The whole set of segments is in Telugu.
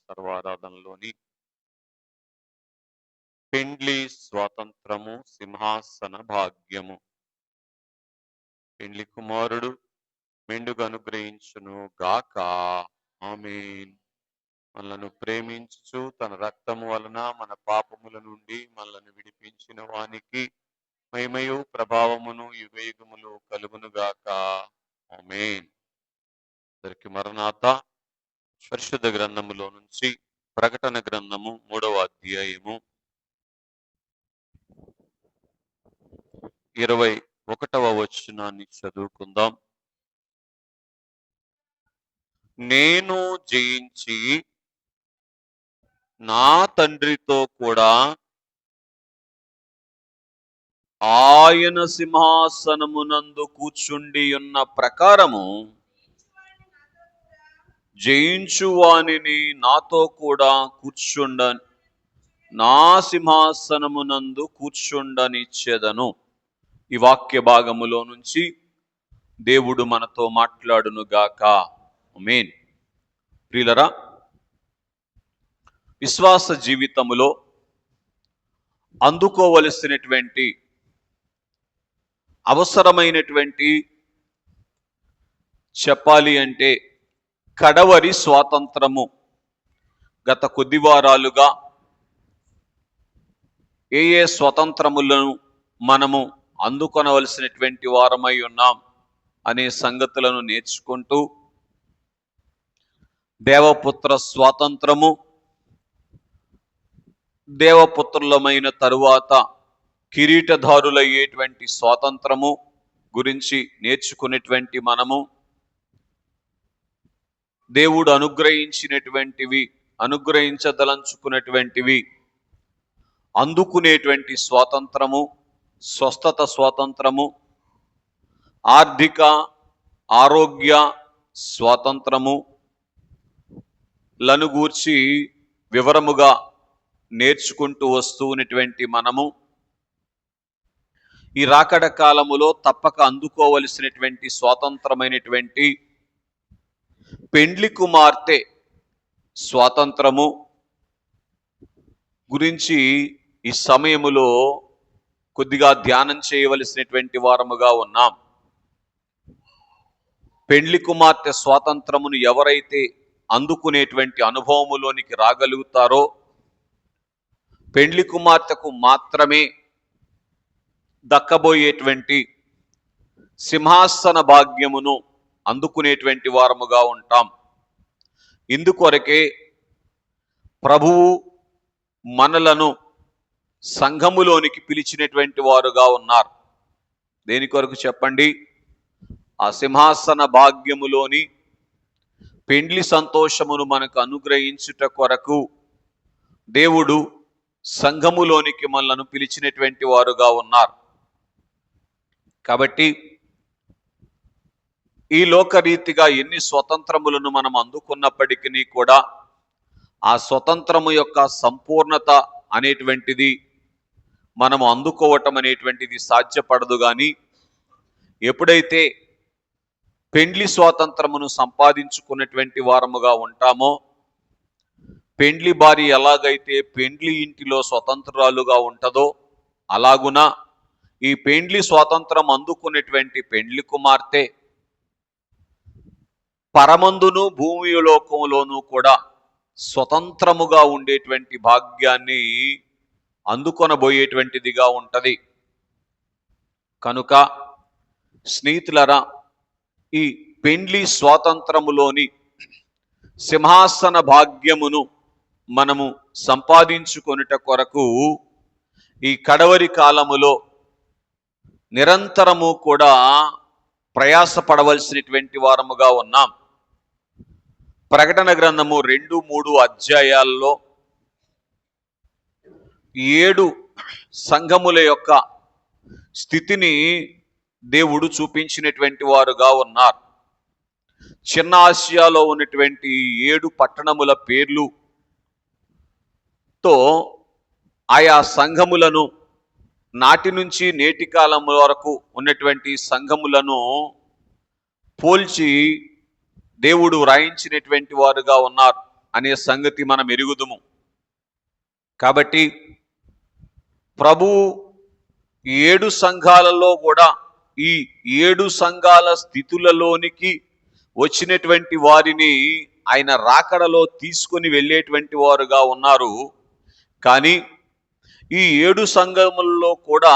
సర్వారాధనలోని పెండ్లి స్వాతంత్రము సింహాసన భాగ్యము. పెండ్లి కుమారుడు మెండుగా అనుగ్రహించును గాక. ఆమేన్. మనలను ప్రేమించుచు తన రక్తము వలన మన పాపముల నుండి మనలను విడిపించిన వానికి మహిమయు ప్రభావమును యుగయుగములు కలుగును గాక. ఆమేన్. అందరికి మరణాత. పరిశుద్ధ గ్రంథములో నుంచి ప్రకటన గ్రంథము 3వ అధ్యాయము 21వ వచనాన్ని చదువుకుందాం. నేను జయించి నా తండ్రితో కూడా ఆయన సింహాసనమునందు కూర్చుండి ఉన్న ప్రకారము జయించువానిని నాతో కూడా నా సింహాసనమునందు కూర్చుండనిచ్చేదను. ఈ వాక్య భాగములో నుంచి దేవుడు మనతో మాట్లాడును గాక. ఆమేన్. ప్రియులరా, విశ్వాస జీవితములో అందుకోవలసినటువంటి అవసరమైనటువంటి చెప్పాలి అంటే కడవరి స్వాతంత్రము. గత కొద్ది వారాలుగా ఏ స్వతంత్రములను మనము అందుకొనవలసినటువంటి వారమై ఉన్నాం అనే సంగతులను నేర్చుకుంటూ దేవపుత్ర స్వాతంత్రము, దేవపుత్రులమైన తరువాత కిరీటధారులయ్యేటువంటి స్వాతంత్రము గురించి నేర్చుకునేటువంటి మనము దేవుడు అనుగ్రహించదలంచుకున్నటువంటివి అందుకునేటువంటి స్వాతంత్రము, స్వస్థత స్వాతంత్రము, ఆర్థిక ఆరోగ్య స్వాతంత్రము లను గూర్చి వివరముగా నేర్చుకుంటూ వస్తున్నటువంటి మనము ఈ రాకడ కాలములో తప్పక అందుకోవలసినటువంటి స్వాతంత్రమైనటువంటి పెండ్లి కుమార్తె స్వాతంత్రము గురించి ఈ సమయములో కొద్దిగా ధ్యానం చేయవలసినటువంటి వారముగా ఉన్నాం. పెండ్లి కుమార్తె స్వాతంత్రమును ఎవరైతే అందుకునేటువంటి అనుభవములోనికి రాగలుగుతారో, పెండ్లి కుమార్తెకు మాత్రమే దక్కబోయేటువంటి సింహాసన భాగ్యమును అందుకునేటువంటి వారముగా ఉంటాం. ఇందుకొరకే ప్రభువు మనలను సంఘములోనికి పిలిచినటువంటి వారుగా ఉన్నారు. దేని కొరకు చెప్పండి? ఆ సింహాసన భాగ్యములోని పెండ్లి సంతోషమును మనకు అనుగ్రహించుట కొరకు దేవుడు సంఘములోనికి మనలను పిలిచినటువంటి వారుగా ఉన్నారు. కాబట్టి ఈ లోకరీతిగా ఎన్ని స్వతంత్రములను మనం అందుకున్నప్పటికీ కూడా ఆ స్వతంత్రము యొక్క సంపూర్ణత అనేటువంటిది మనము అందుకోవటం అనేటువంటిది సాధ్యపడదు. కానీ ఎప్పుడైతే పెండ్లి స్వాతంత్రమును సంపాదించుకున్నటువంటి వారముగా ఉంటామో, పెండ్లి భార్య ఎలాగైతే పెండ్లి ఇంటిలో స్వతంత్రాలుగా ఉంటుందో అలాగున ఈ పెండ్లి స్వాతంత్రం అందుకునేటువంటి పెండ్లి కుమార్తె పరమందును భూమి లోకములోనూ కూడా స్వతంత్రముగా ఉండేటువంటి భాగ్యాన్ని అందుకొనబోయేటువంటిదిగా ఉంటది. కనుక స్నేహితులరా, ఈ పెండ్లి స్వాతంత్రములోని సింహాసన భాగ్యమును మనము సంపాదించుకొనుట కొరకు ఈ కడవరి కాలములో నిరంతరము కూడా ప్రయాసపడవలసినటువంటి వారముగా ఉన్నాం. ప్రకటన గ్రంథము 2-3 అధ్యాయాల్లో 7 సంఘముల యొక్క స్థితిని దేవుడు చూపించినటువంటి వారుగా ఉన్నారు. చిన్న ఆసియాలో ఉన్నటువంటి 7 పట్టణముల పేర్లుతో ఆయా సంఘములను, నాటి నుంచి నేటి కాలం వరకు ఉన్నటువంటి సంఘములను పోల్చి దేవుడు వ్రాయించినటువంటి వారుగా ఉన్నారు. అనే సంగతి మనం ఎరుగుదుము. కాబట్టి ప్రభు 7 సంఘాలలో కూడా ఈ 7 సంఘాల స్థితులలోనికి వచ్చినటువంటి వారిని ఆయన రాకడలో తీసుకొని వెళ్ళేటువంటి వారుగా ఉన్నారు. కానీ ఈ 7 సంఘములలో కూడా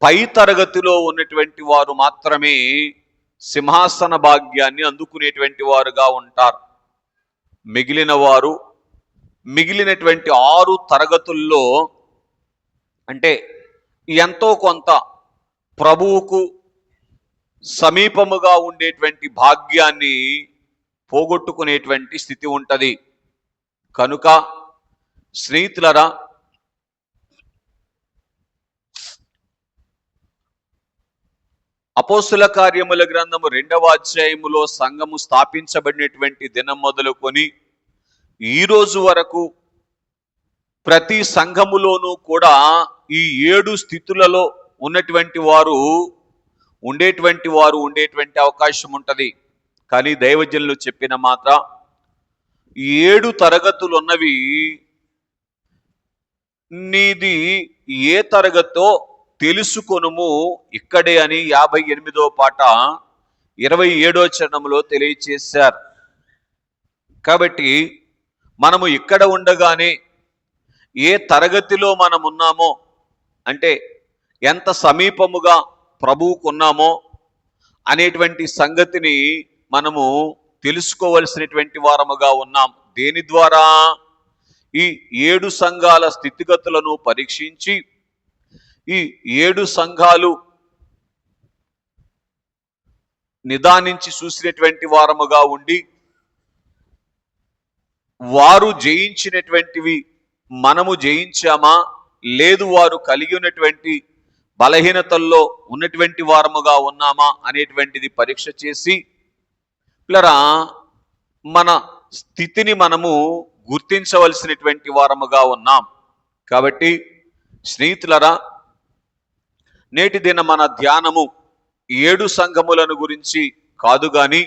పై తరగతిలో ఉన్నటువంటి వారు మాత్రమే సింహాసన భాగ్యాన్ని అందుకునేటువంటి వారుగా ఉంటారు. మిగిలినటువంటి 6 తరగతుల్లో అంటే ఎంతో కొంత ప్రభువుకు సమీపముగా ఉండేటువంటి భాగ్యాన్ని పోగొట్టుకునేటువంటి స్థితి ఉంటది. కనుక స్నేహితులరా, అపోస్తుల కార్యముల గ్రంథము 2వ అధ్యాయములో సంఘము స్థాపించబడినటువంటి దినం మొదలుకొని ఈ రోజు వరకు ప్రతి సంఘములోనూ కూడా ఈ 7 స్థితులలో ఉండేటువంటి అవకాశం ఉంటది. కానీ దైవజనులు చెప్పిన మాట 7 తరగతులు ఉన్నవి, నీది ఏ తరగతో తెలుసుకొనుము ఇక్కడే అని 58వ పాట 27వ చరణంలో తెలియచేశారు. కాబట్టి మనము ఇక్కడ ఉండగానే ఏ తరగతిలో మనం ఉన్నామో, అంటే ఎంత సమీపముగా ప్రభువుకు ఉన్నామో అనేటువంటి సంగతిని మనము తెలుసుకోవలసినటువంటి వారముగా ఉన్నాం. దేని ద్వారా? ఈ 7 సంఘాల స్థితిగతులను పరీక్షించి ఈ 7 సంఘాలు నిదానించి చూసినటువంటి వారముగా ఉండి, వారు జయించినటువంటివి మనము జయించామా, లేదు వారు కలిగి ఉన్నటువంటి బలహీనతల్లో ఉన్నటువంటి వారముగా ఉన్నామా అనేటువంటిది పరీక్ష చేసి పిల్లరా మన స్థితిని మనము గుర్తించవలసినటువంటి వారముగా ఉన్నాం. కాబట్టి స్నేహితులరా, నేటి దిన మన ధ్యానము 7 సంఘములను గురించి కాదు గాని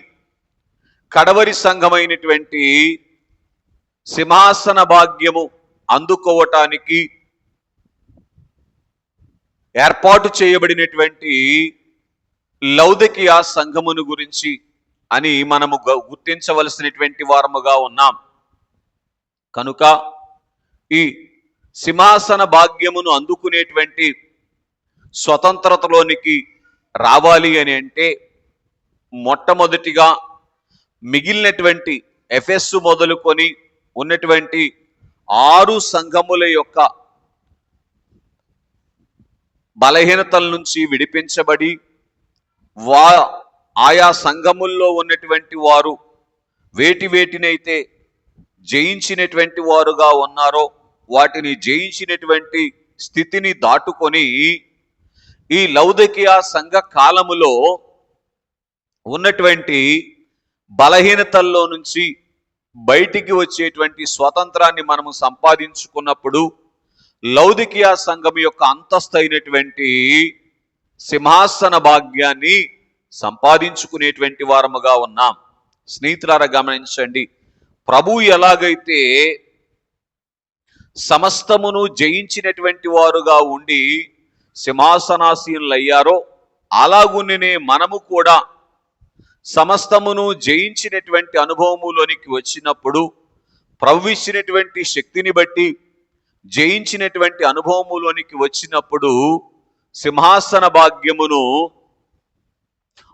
కడవరి సంఘమైనటువంటి సింహాసన భాగ్యము అందుకోవటానికి ఏర్పాటు చేయబడినటువంటి లౌదికీయ సంఘమును గురించి అని మనము గుర్తించవలసినటువంటి వారముగా ఉన్నాం. కనుక ఈ సింహాసన భాగ్యమును అందుకునేటువంటి స్వతంత్రతలోనికి రావాలి అని అంటే మొట్టమొదటిగా మిగిలినటువంటి ఎఫెస్సు మొదలుకొని ఉన్నటువంటి 6 సంఘముల యొక్క బలహీనతల నుంచి విడిపించబడి ఆయా సంఘముల్లో ఉన్నటువంటి వారు వేటినైతే జయించినటువంటి వారుగా ఉన్నారో వాటిని జయించినటువంటి స్థితిని దాటుకొని ఈ లౌదికీయ సంఘ కాలములో ఉన్నటువంటి బలహీనతల్లో నుంచి బయటికి వచ్చేటువంటి స్వతంత్రాన్ని మనము సంపాదించుకున్నప్పుడు లౌదికీయ సంఘం యొక్క అంతస్తు అయినటువంటి సింహాసన భాగ్యాన్ని సంపాదించుకునేటువంటి వారముగా ఉన్నాం. స్నేహితులారా గమనించండి, ప్రభు ఎలాగైతే సమస్తమును జయించినటువంటి వారుగా ఉండి సింహాసనాసీనులయ్యారో అలాగునే మనము కూడా సమస్తమును జయించినటువంటి అనుభవములోనికి వచ్చినప్పుడు, ప్రభు ఇచ్చినటువంటి శక్తిని బట్టి జయించినటువంటి అనుభవములోనికి వచ్చినప్పుడు సింహాసన భాగ్యమును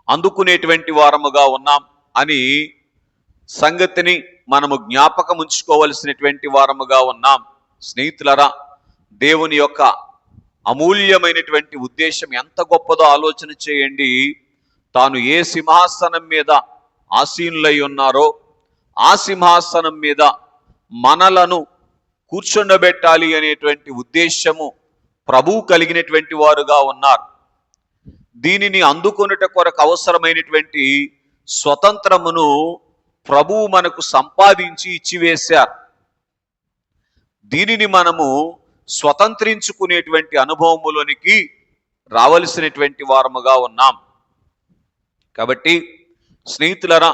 అందుకునేటువంటి వారముగా ఉన్నాం అని సంగతిని మనము జ్ఞాపకం ఉంచుకోవలసినటువంటి వారముగా ఉన్నాం. స్నేహితులరా, దేవుని యొక్క అమూల్యమైనటువంటి ఉద్దేశం ఎంత గొప్పదో ఆలోచన చేయండి. తాను ఏ సింహాసనం మీద ఆసీనులై ఉన్నారో ఆ సింహాసనం మీద మనలను కూర్చుండబెట్టాలి అనేటువంటి ఉద్దేశము ప్రభువు కలిగినటువంటి వారుగా ఉన్నారు. దీనిని అందుకొనుట కొరకు అవసరమైనటువంటి స్వతంత్రమును ప్రభువు మనకు సంపాదించి ఇచ్చివేశారు. దీనిని మనము స్వతంత్రించుకునేటువంటి అనుభవములోనికి రావలసినటువంటి వారముగా ఉన్నాం. కాబట్టి స్నేహితులరా,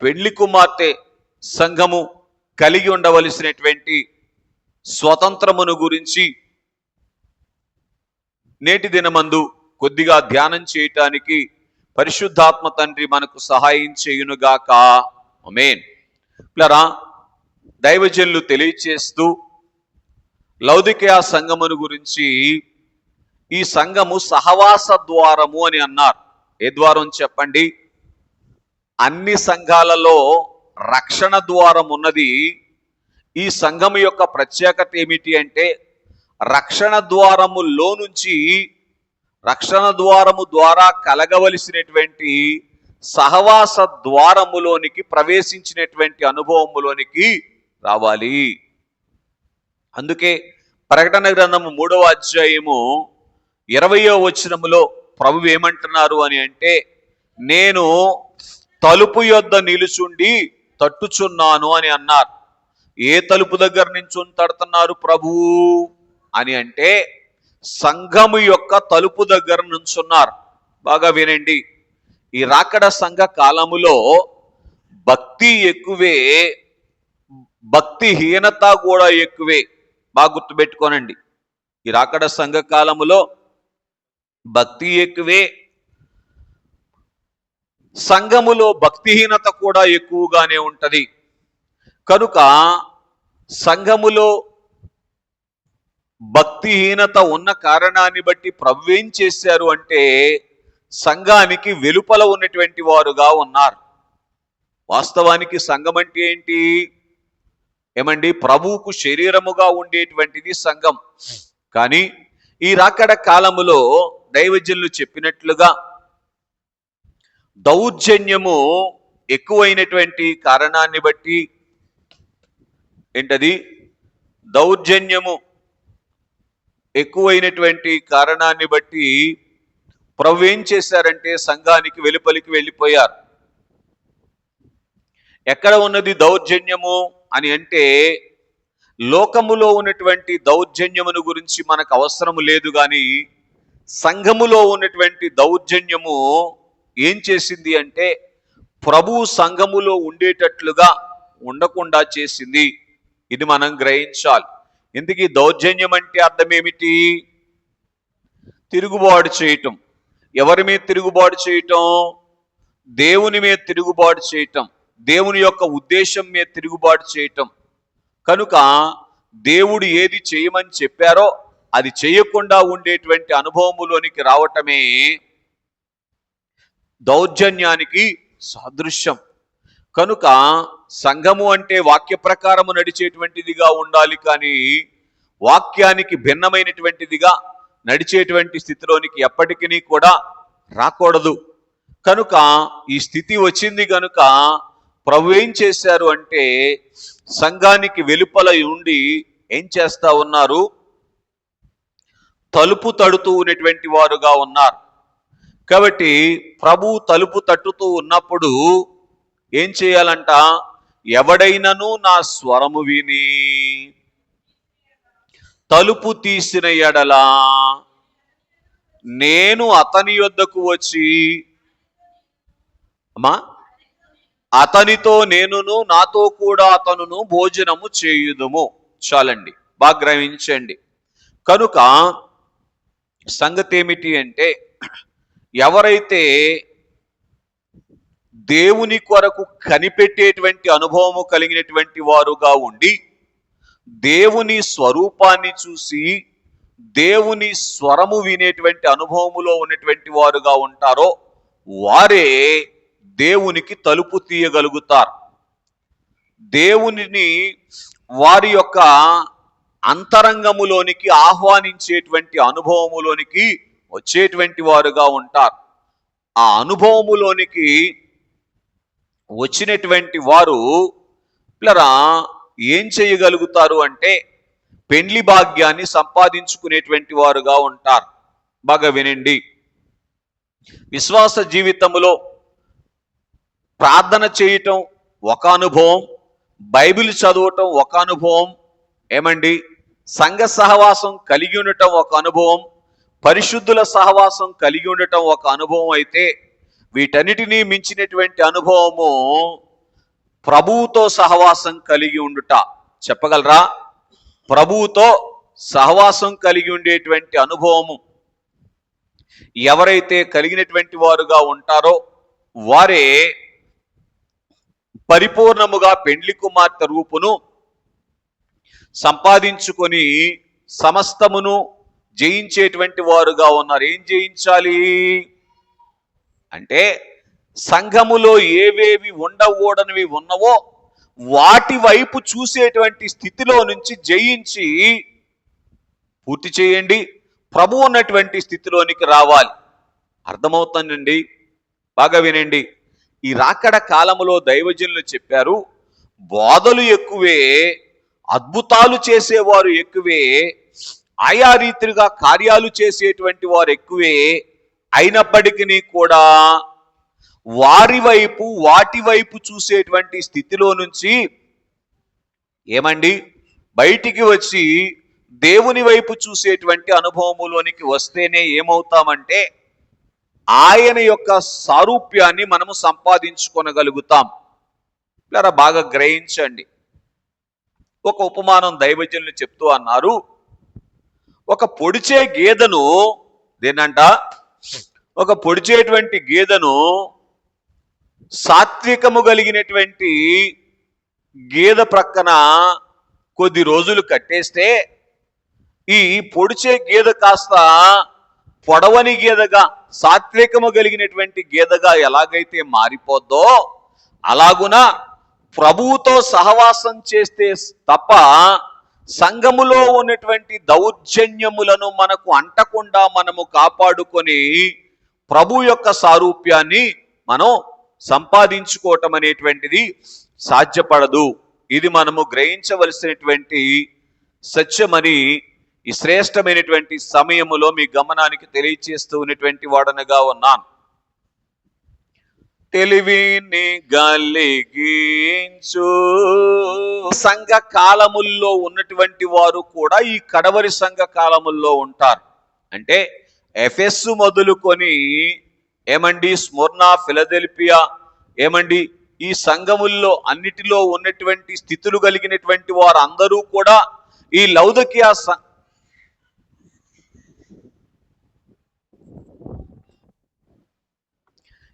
పెళ్లి కుమార్తె సంఘము కలిగి ఉండవలసినటువంటి స్వతంత్రమును గురించి నేటి దినమందు కొద్దిగా ధ్యానం చేయటానికి పరిశుద్ధాత్మ తండ్రి మనకు సహాయం చేయునుగాక. ఆమేన్. ప్లరా దైవజనులు తెలియచేస్తూ లౌదికయ సంఘమును గురించి ఈ సంఘము సహవాస ద్వారము అని అన్నారు. ఏ ద్వారం చెప్పండి? అన్ని సంఘాలలో రక్షణ ద్వారం ఉన్నది. ఈ సంఘము యొక్క ప్రత్యేకత ఏమిటి అంటే రక్షణ ద్వారములో నుంచి రక్షణ ద్వారము ద్వారా కలగవలసినటువంటి సహవాస ద్వారములోనికి ప్రవేశించినటువంటి అనుభవములోనికి రావాలి. అందుకే ప్రకటన గ్రంథము 3వ అధ్యాయము 20వ వచనములో ప్రభువు ఏమంటున్నారు అని అంటే, నేను తలుపు యొద్ద నిలుచుండి తట్టుచున్నాను అని అన్నారు. ఏ తలుపు దగ్గర నుంచి తడుతున్నారు ప్రభువు అని అంటే సంఘము యొక్క తలుపు దగ్గర నుంచున్నారు. బాగా వినండి, ఈ రాకడ సంఘ కాలములో భక్తి ఎక్కువే, భక్తిహీనత కూడా ఎక్కువే. బాగా గుర్తుపెట్టుకోనండి, ఈ రాకడ సంఘ కాలములో భక్తి ఎక్కువే, సంఘములో భక్తిహీనత కూడా ఎక్కువగానే ఉంటది. కనుక సంఘములో భక్తిహీనత ఉన్న కారణాన్ని బట్టి ప్రభు ఏం చేశారు అంటే సంఘానికి వెలుపల ఉన్నటువంటి వారుగా ఉన్నారు. వాస్తవానికి సంఘం అంటే ఏంటి? ఏమండి, ప్రభువుకు శరీరముగా ఉండేటువంటిది సంఘం. కానీ ఈ రాకడ కాలములో దైవజనులు చెప్పినట్లుగా దౌర్జన్యము ఎక్కువైనటువంటి కారణాన్ని బట్టి ఏంటది? దౌర్జన్యము ఎక్కువైనటువంటి కారణాన్ని బట్టి ప్రభు ఏం చేశారంటే సంఘానికి వెలుపలికి వెళ్ళిపోయారు. ఎక్కడ ఉన్నది దౌర్జన్యము అని అంటే లోకములో ఉన్నటువంటి దౌర్జన్యమును గురించి మనకు అవసరము లేదు, కానీ సంఘములో ఉన్నటువంటి దౌర్జన్యము ఏం చేసింది అంటే ప్రభువు సంఘములో ఉండేటట్లుగా ఉండకుండా చేసింది. ఇది మనం గ్రహించాలి. ఎందుకు దౌర్జన్యం అంటే అర్థం ఏమిటి? తిరుగుబాటు చేయటం. ఎవరి మీద తిరుగుబాటు చేయటం? దేవుని మీద తిరుగుబాటు చేయటం, దేవుని యొక్క ఉద్దేశం మీద తిరుగుబాటు చేయటం. కనుక దేవుడు ఏది చేయమని చెప్పారో అది చేయకుండా ఉండేటువంటి అనుభవములోనికి రావటమే దౌర్జన్యానికి సాదృశ్యం. కనుక సంఘము అంటే వాక్య ప్రకారము నడిచేటువంటిదిగా ఉండాలి, కానీ వాక్యానికి భిన్నమైనటువంటిదిగా నడిచేటువంటి స్థితిలోనికి ఎప్పటికీ కూడా రాకూడదు. కనుక ఈ స్థితి వచ్చింది కనుక ప్రభు ఏం చేశారు అంటే సంఘానికి వెలుపల ఉండి ఏం చేస్తా ఉన్నారు? తలుపు తడుతూ ఉన్నటువంటి వారుగా ఉన్నారు. కాబట్టి ప్రభు తలుపు తట్టుతూ ఉన్నప్పుడు ఏం చేయాలంట? ఎవడైనను నా స్వరము విని తలుపు తీసిన ఎడలా నేను అతని యొద్దకు వచ్చి అతనితో నేనును నాతో కూడా అతనును భోజనము చేయుదుము. చాలండి, బాగా గ్రహించండి. కనుక సంగతి ఏమిటి అంటే ఎవరైతే దేవుని కొరకు కనిపెట్టేటువంటి అనుభవము కలిగినటువంటి వారుగా ఉండి దేవుని స్వరూపాన్ని చూసి దేవుని స్వరము వినేటువంటి అనుభవములో ఉన్నటువంటి వారుగా ఉంటారో వారే దేవునికి తలుపు తీయగలుగుతారు. దేవునిని వారి యొక్క అంతరంగములోనికి ఆహ్వానించేటువంటి అనుభవములోనికి వచ్చేటువంటి వారుగా ఉంటారు. ఆ అనుభవములోనికి వచ్చినటువంటి వారు పిల్లరా ఏం చేయగలుగుతారు అంటే పెండ్లి భాగ్యాన్ని సంపాదించుకునేటువంటి వారుగా ఉంటారు. బాగా వినండి, విశ్వాస జీవితంలో ప్రార్థన చేయటం ఒక అనుభవం, బైబిల్ చదవటం ఒక అనుభవం, ఏమండి సంఘ సహవాసం కలిగి ఉండటం ఒక అనుభవం, పరిశుద్ధుల సహవాసం కలిగి ఉండటం ఒక అనుభవం అయితే వీటన్నిటినీ మించినటువంటి అనుభవము ప్రభువుతో సహవాసం కలిగి ఉండుట. చెప్పగలరా? ప్రభువుతో సహవాసం కలిగి ఉండేటువంటి అనుభవము ఎవరైతే కలిగినటువంటి వారుగా ఉంటారో వారే పరిపూర్ణముగా పెండ్లి కుమార్తె రూపును సంపాదించుకొని సమస్తమును జయించేటువంటి వారుగా ఉన్నారు. ఏం జయించాలి అంటే, సంఘములో ఏవేవి ఉండకూడనివి ఉన్నవో వాటి వైపు చూసేటువంటి స్థితిలో నుంచి జయించి పూర్తి చేయండి. ప్రభు ఉన్నటువంటి స్థితిలోనికి రావాలి. అర్థమవుతుందండి? బాగా వినండి. ఈ రాకడ కాలములో దైవజనులు చెప్పారు, బోధలు ఎక్కువే, అద్భుతాలు చేసేవారు ఎక్కువే, ఆయా రీతిగా కార్యాలు చేసేటువంటి వారు ఎక్కువే, అయినప్పటికీ కూడా వాటి వైపు చూసేటువంటి స్థితిలో నుంచి ఏమండి బయటికి వచ్చి దేవుని వైపు చూసేటువంటి అనుభవములోనికి వస్తేనే ఏమవుతామంటే ఆయన యొక్క సారూప్యాన్ని మనము సంపాదించుకొనగలుగుతాం. ఇలా బాగా గ్రహించండి. ఒక ఉపమానం దైవజనులు చెప్తూ అన్నారు, ఒక పొడిచే గేదెను ఒక పొడిచేటువంటి గేదెను సాత్వికము కలిగినటువంటి గేదె ప్రక్కన కొద్ది రోజులు కట్టేస్తే ఈ పొడిచే గేదె కాస్త పొడవని గేదెగా, సాత్వికము కలిగినటువంటి గేదెగా ఎలాగైతే మారిపోద్దో అలాగున ప్రభువుతో సహవాసం చేస్తే తప్ప సంఘములో ఉన్నటువంటి దౌర్జన్యములను మనకు అంటకుండా మనము కాపాడుకొని ప్రభు యొక్క సారూప్యాన్ని మనం సంపాదించుకోవటం అనేటువంటిది సాధ్యపడదు. ఇది మనము గ్రహించవలసినటువంటి సత్యమని ఈ శ్రేష్టమైనటువంటి సమయములో మీ గమనానికి తెలియచేస్తూ ఉన్నటువంటి వాడనగా ఉన్నాను. తెలివిని గలిగించు సంఘ కాలముల్లో ఉన్నటువంటి వారు కూడా ఈ కడవరి సంఘ కాలముల్లో ఉంటారు. అంటే ఎఫెస్సు మొదలుకొని ఏమండి స్ముర్నా, ఫిలదెల్ఫియా, ఏమండి ఈ సంఘముల్లో అన్నిటిలో ఉన్నటువంటి స్థితులు కలిగినటువంటి వారు అందరూ కూడా ఈ లౌదకియా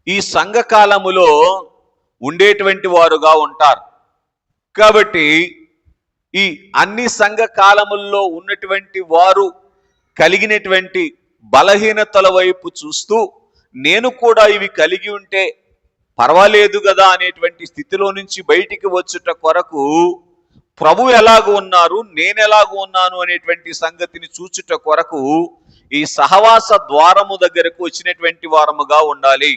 ఈ సంఘ కాలములో ఉండేటువంటి వారుగా ఉంటారు. కాబట్టి ఈ అన్ని సంఘ కాలముల్లో ఉన్నటువంటి వారు కలిగినటువంటి బలహీనతల వైపు చూస్తూ నేను కూడా ఇవి కలిగి ఉంటే పర్వాలేదు కదా అనేటువంటి స్థితిలో నుంచి బయటికి వచ్చుట కొరకు ప్రభు ఎలాగూ ఉన్నారు, నేను ఎలాగూ ఉన్నాను అనేటువంటి సంగతిని చూచుట కొరకు ఈ సహవాస ద్వారము దగ్గరకు వచ్చినటువంటి వారముగా ఉండాలి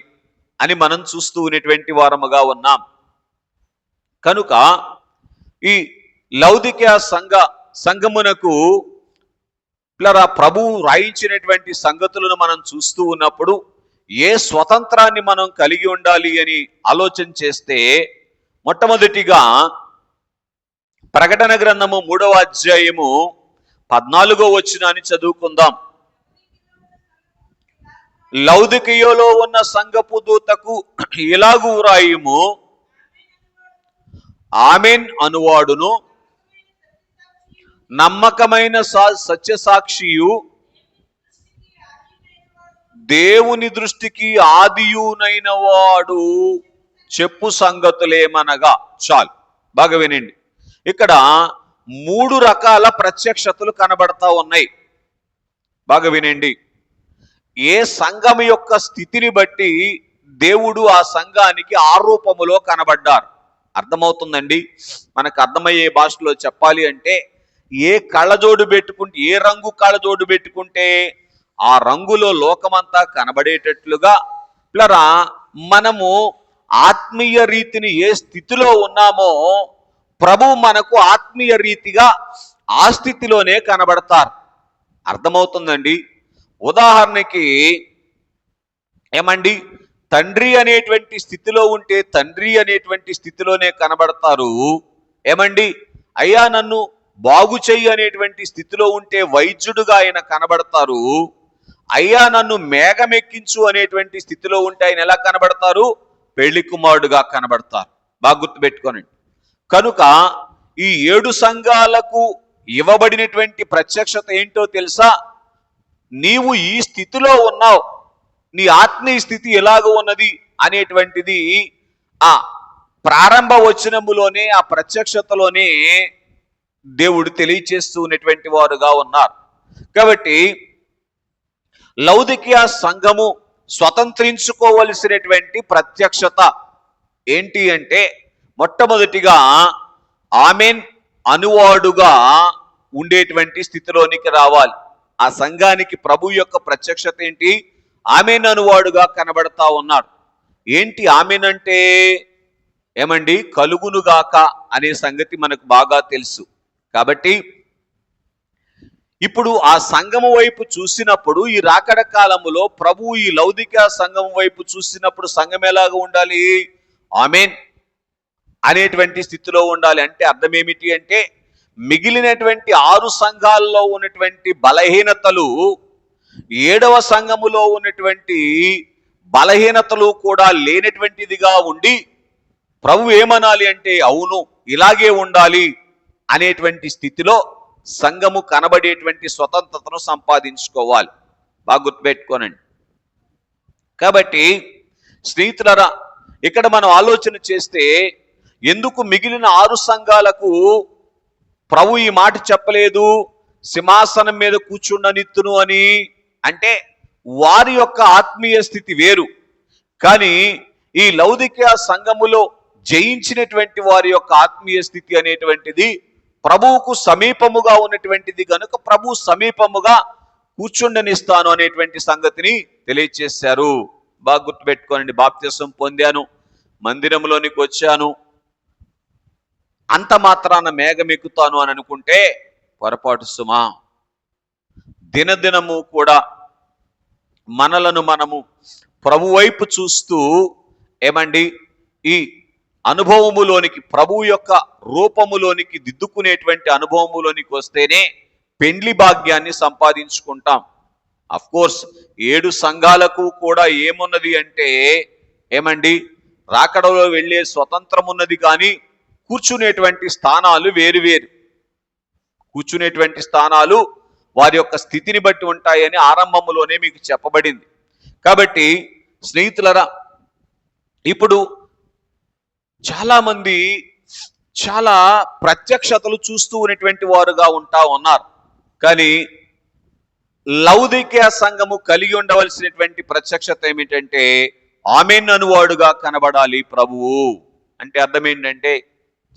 అని మనం చూస్తూ ఉన్నటువంటి వారముగా ఉన్నాం. కనుక ఈ లౌదికియా సంఘమునకు ప్రభువు రాయించినటువంటి సంగతులను మనం చూస్తూ ఉన్నప్పుడు ఏ స్వతంత్రాన్ని మనం కలిగి ఉండాలి అని ఆలోచన చేస్తే మొట్టమొదటిగా ప్రకటన గ్రంథము 3వ అధ్యాయము 14వ వచనాన్ని చదువుకుందాం. లౌదికియలో ఉన్న సంఘపు దూతకు ఇలాగు వ్రాయుము, ఆమెన్ అనువాడును, నమ్మకమైన సత్యసాక్షియు, దేవుని దృష్టికి ఆదియునైన వాడు చెప్పు సంగతులేమనగా. చాలు, బాగా వినండి. ఇక్కడ 3 రకాల ప్రత్యక్షతలు కనబడతా ఉన్నాయి. బాగా వినండి. ఏ సంఘం యొక్క స్థితిని బట్టి దేవుడు ఆ సంఘానికి ఆ రూపములో కనబడ్డారు. అర్థమవుతుందండి? మనకు అర్థమయ్యే భాషలో చెప్పాలి అంటే, ఏ కళ్ళజోడు పెట్టుకుంటే, ఏ రంగు కళ్ళజోడు పెట్టుకుంటే ఆ రంగులో లోకమంతా కనబడేటట్లుగా మనము ఆత్మీయ రీతిని ఏ స్థితిలో ఉన్నామో ప్రభు మనకు ఆత్మీయ రీతిగా ఆ స్థితిలోనే కనబడతారు. అర్థమవుతుందండి? ఉదాహరణకి ఏమండి, తండ్రి అనేటువంటి స్థితిలో ఉంటే తండ్రి అనేటువంటి స్థితిలోనే కనబడతారు. ఏమండి, అయ్యా నన్ను బాగు చెయ్యి అనేటువంటి స్థితిలో ఉంటే వైద్యుడుగా ఆయన కనబడతారు. అయ్యా నన్ను మేఘమెక్కించు అనేటువంటి స్థితిలో ఉంటే ఆయన ఎలా కనబడతారు? పెళ్లి కుమారుడుగా కనబడతారు. బాగా గుర్తుపెట్టుకోనండి. కనుక ఈ 7 సంఘాలకు ఇవ్వబడినటువంటి ప్రత్యక్షత ఏంటో తెలుసా? నీవు ఈ స్థితిలో ఉన్నావు, నీ ఆత్మీయ స్థితి ఎలాగ ఉన్నది అనేటువంటిది ఆ ప్రారంభ వచనములోనే, ఆ ప్రత్యక్షతలోనే దేవుడు తెలియచేస్తూ ఉన్నటువంటి వారుగా ఉన్నారు. కాబట్టి లౌదికియా సంఘము స్వతంత్రించుకోవలసినటువంటి ప్రత్యక్షత ఏంటి అంటే, మొట్టమొదటిగా ఆమెన్ అనువాడుగా ఉండేటువంటి స్థితిలోనికి రావాలి. ఆ సంఘానికి ప్రభు యొక్క ప్రత్యక్షత ఏంటి? ఆమెన్ అనువాడుగా కనబడతా ఉన్నాడు. ఏంటి ఆమెన్ అంటే? ఏమండి, కలుగునుగాక అనే సంగతి మనకు బాగా తెలుసు. కాబట్టి ఇప్పుడు ఆ సంఘము వైపు చూసినప్పుడు, ఈ రాకడ కాలములో ప్రభు ఈ లౌదికియా సంఘం వైపు చూసినప్పుడు సంఘం ఎలాగా ఉండాలి? ఆమెన్ అనేటువంటి స్థితిలో ఉండాలి. అంటే అర్థం ఏమిటి అంటే, మిగిలినటువంటి 6 సంఘాల్లో ఉన్నటువంటి బలహీనతలు 7వ సంఘములో ఉన్నటువంటి బలహీనతలు కూడా లేనటువంటిదిగా ఉండి, ప్రభు ఏమనాలి అంటే అవును ఇలాగే ఉండాలి అనేటువంటి స్థితిలో సంఘము కనబడేటువంటి స్వతంత్రతను సంపాదించుకోవాలి. బాగా గుర్తుపెట్టుకోనండి. కాబట్టి స్నేహితులరా, ఇక్కడ మనం ఆలోచన చేస్తే ఎందుకు మిగిలిన 6 సంఘాలకు ప్రభు ఈ మాట చెప్పలేదు, సింహాసనం మీద కూర్చుండనిత్తును అని? అంటే వారి యొక్క ఆత్మీయ స్థితి వేరు. కానీ ఈ లౌదికియా సంఘములో జయించినటువంటి వారి యొక్క ఆత్మీయ స్థితి అనేటువంటిది ప్రభువుకు సమీపముగా ఉన్నటువంటిది కనుక ప్రభు సమీపముగా కూర్చుండనిస్తాను అనేటువంటి సంగతిని తెలియచేశారు. బాగా గుర్తుపెట్టుకోనండి. బాప్తిసం పొందాను, మందిరంలోనికి వచ్చాను, అంత మాత్రాన మేఘమెక్కుతాను అని అనుకుంటే పొరపాటు సుమా. దినదినము కూడా మనలను మనము ప్రభు వైపు చూస్తూ ఏమండి, ఈ అనుభవములోనికి, ప్రభు యొక్క రూపములోనికి దిద్దుకునేటువంటి అనుభవములోనికి వస్తేనే పెండ్లి భాగ్యాన్ని సంపాదించుకుంటాం. అఫ్ కోర్స్ 7 సంఘాలకు కూడా ఏమున్నది అంటే ఏమండి, రాకడలో వెళ్ళే స్వతంత్రం ఉన్నది, కానీ కూర్చునేటువంటి స్థానాలు వేరువేరు. కూర్చునేటువంటి స్థానాలు వారి యొక్క స్థితిని బట్టి ఉంటాయని ఆరంభములోనే మీకు చెప్పబడింది. కాబట్టి స్నేహితులరా, ఇప్పుడు చాలామంది చాలా ప్రత్యక్షతలు చూస్తూ ఉన్నటువంటి వారుగా ఉంటా ఉన్నారు. కానీ లౌదికియా సంఘము కలిగి ఉండవలసినటువంటి ప్రత్యక్షత ఏమిటంటే ఆమెన్ అనువాడుగా కనబడాలి ప్రభువు. అంటే అర్థం ఏంటంటే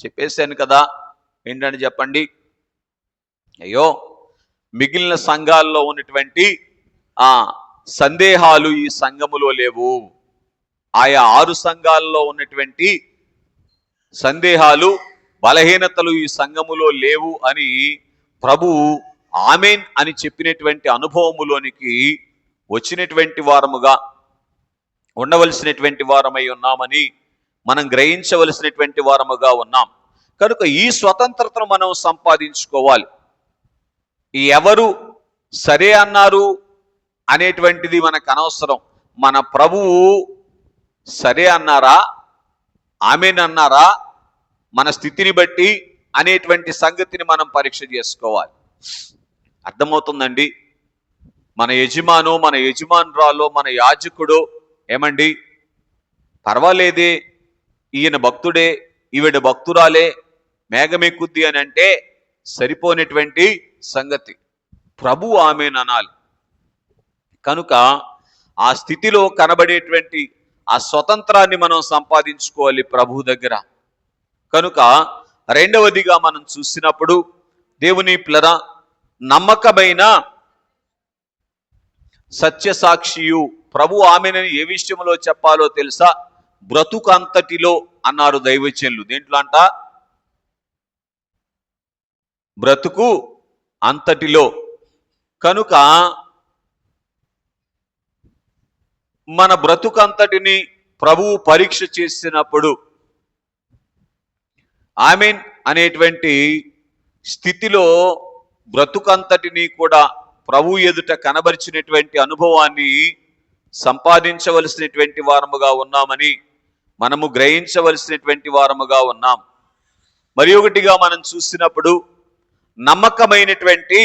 చెప్పేశాను కదా, ఏంటని చెప్పండి. అయ్యో, మిగిలిన సంఘాల్లో ఉన్నటువంటి సందేహాలు ఈ సంఘములో లేవు, ఆయా 6 సంఘాల్లో ఉన్నటువంటి సందేహాలు, బలహీనతలు ఈ సంఘములో లేవు అని ప్రభు ఆమెన్ అని చెప్పినటువంటి అనుభవములోనికి వచ్చినటువంటి వారముగా ఉండవలసినటువంటి వారమై ఉన్నామని మనం గ్రహించవలసినటువంటి వారముగా ఉన్నాం. కనుక ఈ స్వతంత్రతను మనం సంపాదించుకోవాలి. ఎవరు సరే అన్నారు అనేటువంటిది మనకు అనవసరం. మన ప్రభువు సరే అన్నారా, ఆమెన్ అన్నారా, మన స్థితిని బట్టి అనేటువంటి సంగతిని మనం పరీక్ష చేసుకోవాలి. అర్థమవుతుందండి? మన యజమాను, మన యజమానురాలో, మన యాజకుడు ఏమండి, పర్వాలేదే, ఈయన భక్తుడే, ఈవిడ భక్తురాలే, మేఘమెక్కుద్ది అని అంటే సరిపోయినటువంటి సంగతి. ప్రభు ఆమెన్ అనాలి. కనుక ఆ స్థితిలో కనబడేటువంటి ఆ స్వతంత్రాన్ని మనం సంపాదించుకోవాలి ప్రభు దగ్గర. కనుక రెండవదిగా మనం చూసినప్పుడు దేవుని పిల్లరా, నమ్మకమైన సత్యసాక్షియు. ప్రభు ఆమెనని ఏ విషయంలో చెప్పాలో తెలుసా? బ్రతుకంతటిలో అన్నారు దైవజనులు. దేంట్లో అంట? బ్రతుకు అంతటిలో. కనుక మన బ్రతుకంతటిని ప్రభువు పరీక్ష చేసినప్పుడు ఆమెన్ అనేటువంటి స్థితిలో బ్రతుకంతటిని కూడా ప్రభు ఎదుట కనబరిచినటువంటి అనుభవాన్ని సంపాదించవలసినటువంటి వారముగా ఉన్నామని మనము గ్రహించవలసినటువంటి వారముగా ఉన్నాం. మరి ఒకటిగా మనం చూసినప్పుడు నమ్మకమైనటువంటి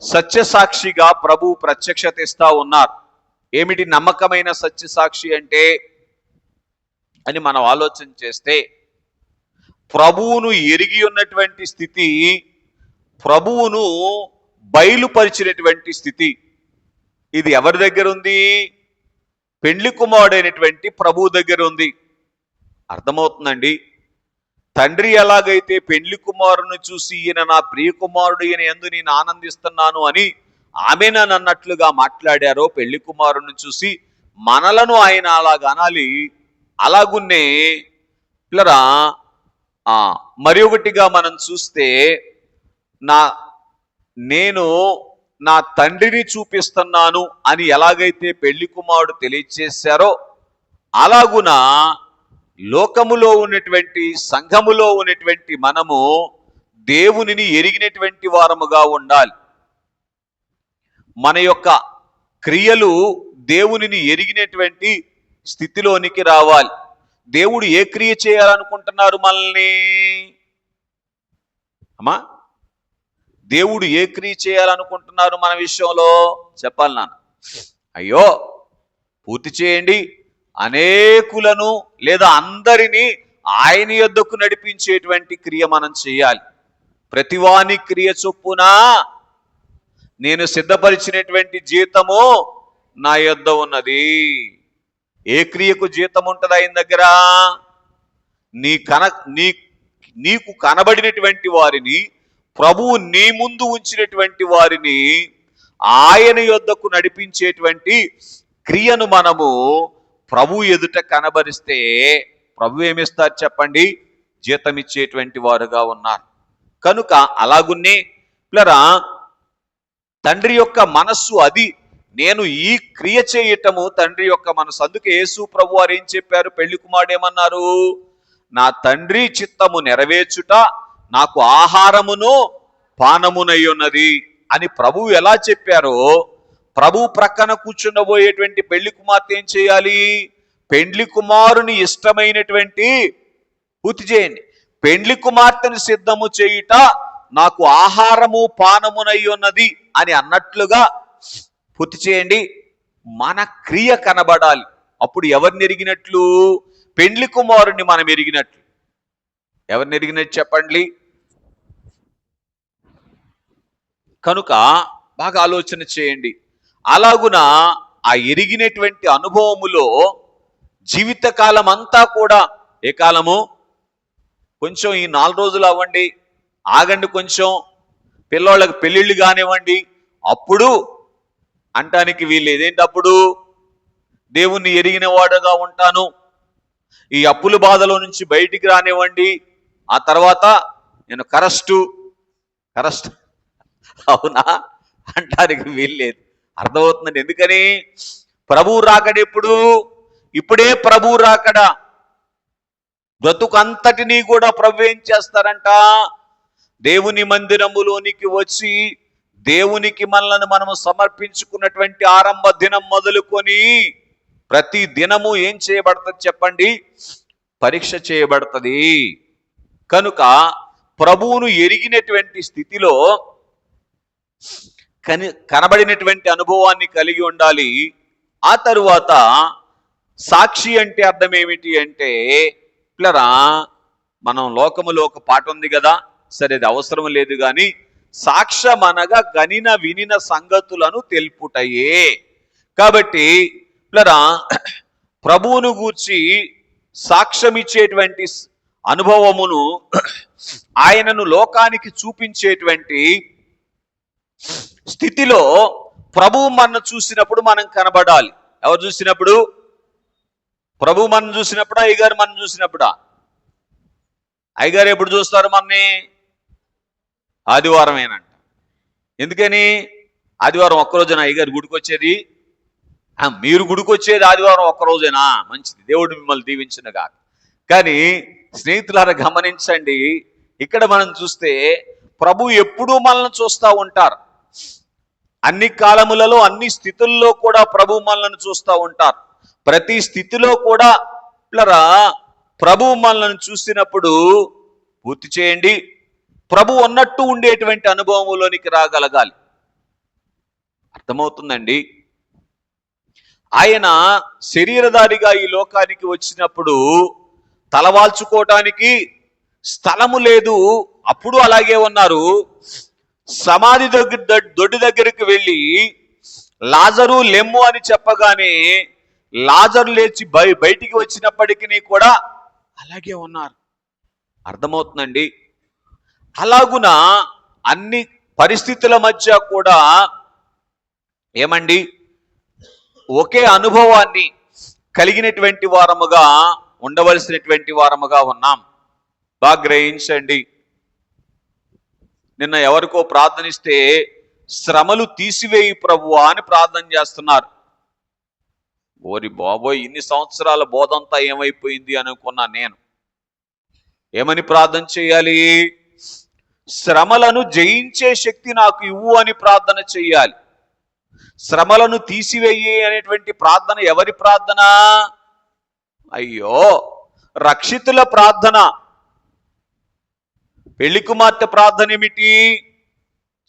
సత్యసాక్షిగా ప్రభు ప్రత్యక్షత ఇస్తా ఉన్నారు. ఏమిటి నమ్మకమైన సత్యసాక్షి అంటే అని మనం ఆలోచన చేస్తే, ప్రభువును ఎరిగి ఉన్నటువంటి స్థితి, ప్రభువును బయలుపరిచినటువంటి స్థితి. ఇది ఎవరి దగ్గర ఉంది? పెండ్లి కుమారుడైనటువంటి ప్రభువు దగ్గర ఉంది. అర్థమవుతుందండి? తండ్రి ఎలాగైతే పెండ్లి కుమారుని చూసి ఈయన నా ప్రియ కుమారుడు, ఈయన యందు నేను ఆనందిస్తున్నాను అని ఆమె నన్ను అన్నట్లుగా మాట్లాడారో, పెళ్లి కుమారుని చూసి మనలను ఆయన అలాగ అనాలి. అలాగున్నే పిల్లరా మరి ఒకటిగా మనం చూస్తే, నేను నా తండ్రిని చూపిస్తున్నాను అని ఎలాగైతే పెళ్లి కుమారుడు తెలియచేశారో, అలాగున లోకములో ఉన్నటువంటి, సంఘములో ఉన్నటువంటి మనము దేవునిని ఎరిగినటువంటి వారముగా ఉండాలి. మన యొక్క క్రియలు దేవునిని ఎరిగినటువంటి స్థితిలోనికి రావాలి. దేవుడు ఏ క్రియ చేయాలనుకుంటున్నారు మనల్ని? అమ్మా, దేవుడు ఏ క్రియ చేయాలనుకుంటున్నారు మన విషయంలో చెప్పాలి నాన్న. అయ్యో పూర్తి చేయండి, అనేకులను లేదా అందరినీ ఆయన యొద్దకు నడిపించేటువంటి క్రియ మనం చేయాలి. ప్రతివాని క్రియ చొప్పున నేను సిద్ధపరిచినటువంటి జీతము నా యొద్ద ఉన్నది. ఏ క్రియకు జీతం ఉంటుంది ఆయన దగ్గర? నీకు కనబడినటువంటి వారిని, ప్రభువు నీ ముందు ఉంచినటువంటి వారిని ఆయన యొద్దకు నడిపించేటువంటి క్రియను మనము ప్రభు ఎదుట కనబరిస్తే ప్రభు ఏమిస్తారు చెప్పండి? జీతం ఇచ్చేటువంటి వారుగా ఉన్నారు. కనుక అలాగున్నే పిల్లరా, తండ్రి యొక్క మనస్సు అది. నేను ఈ క్రియ చేయటము తండ్రి యొక్క మనసు. అందుకే యేసు ప్రభు వారు ఏం చెప్పారు? పెళ్లి కుమారుడు ఏమన్నారు? నా తండ్రి చిత్తము నెరవేర్చుట నాకు ఆహారమును పానమునై ఉన్నది అని ప్రభువు ఎలా చెప్పారో, ప్రభు ప్రక్కన కూర్చుండబోయేటువంటి పెళ్లి కుమార్తె ఏం చేయాలి? పెండ్లి కుమారుని ఇష్టమైనటువంటి, పూర్తి చేయండి, పెండ్లి కుమార్తెను సిద్ధము చేయుట నాకు ఆహారము పానమునై ఉన్నది అని అన్నట్లుగా పూర్తి చేయండి. మన క్రియ కనబడాలి. అప్పుడు ఎవరిని ఎరిగినట్లు? పెండ్లి కుమారుని మనం ఎరిగినట్లు. ఎవరిని ఎరిగినట్టు చెప్పండి? కనుక బాగా ఆలోచన చేయండి. అలాగున ఆ ఎరిగినటువంటి అనుభవములో జీవితకాలం అంతా కూడా, ఏ కాలము? కొంచెం ఈ 4 రోజులు అవ్వండి, ఆగండి, కొంచెం పిల్లోళ్ళకి పెళ్ళిళ్ళు కానివ్వండి, అప్పుడు అంటానికి వీళ్ళు ఏదేంటి? అప్పుడు దేవుణ్ణి ఎరిగిన వాడుగా ఉంటాను, ఈ అప్పుల బాధలో నుంచి బయటికి రానివ్వండి, ఆ తర్వాత నేను కరెస్ట్ అవునా అంటానికి వీల్లేదు. అర్థమవుతుందండి? ఎందుకని? ప్రభు రాకడెప్పుడు? ఇప్పుడే ప్రభు రాకడా. బ్రతుకంతటినీ కూడా ప్రభు ఏం చేస్తారంట? దేవుని మందిరములోనికి వచ్చి దేవునికి మనలను మనము సమర్పించుకున్నటువంటి ఆరంభ దినం మొదలుకొని ప్రతి దినము ఏం చేయబడుతుంది చెప్పండి? పరీక్ష చేయబడుతుంది. కనుక ప్రభువును ఎరిగినటువంటి స్థితిలో కనబడినటువంటి అనుభవాన్ని కలిగి ఉండాలి. ఆ తరువాత సాక్షి అంటే అర్థం ఏమిటి అంటే, పిల్లరా, మనం లోకములో ఒక పాట ఉంది కదా, సరే అది అవసరం లేదు కానీ, సాక్ష్యం అనగా గనిన వినిన సంగతులను తెలుపుటయే. కాబట్టి పిల్లరా, ప్రభువును గూర్చి సాక్ష్యం ఇచ్చేటువంటి అనుభవమును, ఆయనను లోకానికి చూపించేటువంటి స్థితిలో ప్రభువు మనను చూసినప్పుడు మనం కనబడాలి. ఎవరు చూసినప్పుడు? ప్రభు మనం చూసినప్పుడా? అయ్యగారు మనం చూసినప్పుడా? అయ్యగారు ఎప్పుడు చూస్తారు మనని? ఆదివారమేనంట. ఎందుకని? ఆదివారం ఒక్కరోజేనా అయ్యగారు గుడికి వచ్చేది? మీరు గుడికి వచ్చేది ఆదివారం ఒక్కరోజేనా? మంచిది, దేవుడు మిమ్మల్ని దీవించునుగా. కానీ స్నేహితులారా గమనించండి, ఇక్కడ మనం చూస్తే ప్రభు ఎప్పుడూ మనల్ని చూస్తూ ఉంటారు. అన్ని కాలములలో, అన్ని స్థితుల్లో కూడా ప్రభు మనల్ని చూస్తూ ఉంటారు. ప్రతి స్థితిలో కూడా పిల్లరా, ప్రభువు మనల్ని చూసినప్పుడు పూర్తి చేయండి, ప్రభు ఉన్నట్టు ఉండేటువంటి అనుభవంలోనికి రాగలగాలి. అర్థమవుతుందండి? ఆయన శరీరధారిగా ఈ లోకానికి వచ్చినప్పుడు తలవాల్చుకోవటానికి స్థలము లేదు, అప్పుడు అలాగే ఉన్నారు. సమాధి దొడ్డి దగ్గరికి వెళ్ళి లాజరు లెమ్ము అని చెప్పగానే లాజరు లేచి బయటికి వచ్చినప్పటికీ కూడా అలాగే ఉన్నారు. అర్థమవుతుందండి? అలాగున అన్ని పరిస్థితుల మధ్య కూడా ఏమండి, ఒకే అనుభవాన్ని కలిగినటువంటి వారముగా ఉండవలసినటువంటి వారముగా ఉన్నాం. బాగా గ్రహించండి. నిన్న ఎవరికో ప్రార్థనిస్తే శ్రమలు తీసివేయి ప్రభువా అని ప్రార్థన చేస్తున్నారు. ఓరి బాబోయ్, ఇన్ని సంవత్సరాల బోధంతా ఏమైపోయింది అనుకున్నా నేను. ఏమని ప్రార్థన చేయాలి? శ్రమలను జయించే శక్తి నాకు ఇవ్వు అని ప్రార్థన చేయాలి. శ్రమలను తీసివేయి అనేటువంటి ప్రార్థన ఎవరి ప్రార్థన? అయ్యో, రక్షితుల ప్రార్థన. పెళ్లి కుమార్తె ప్రార్థన ఏమిటి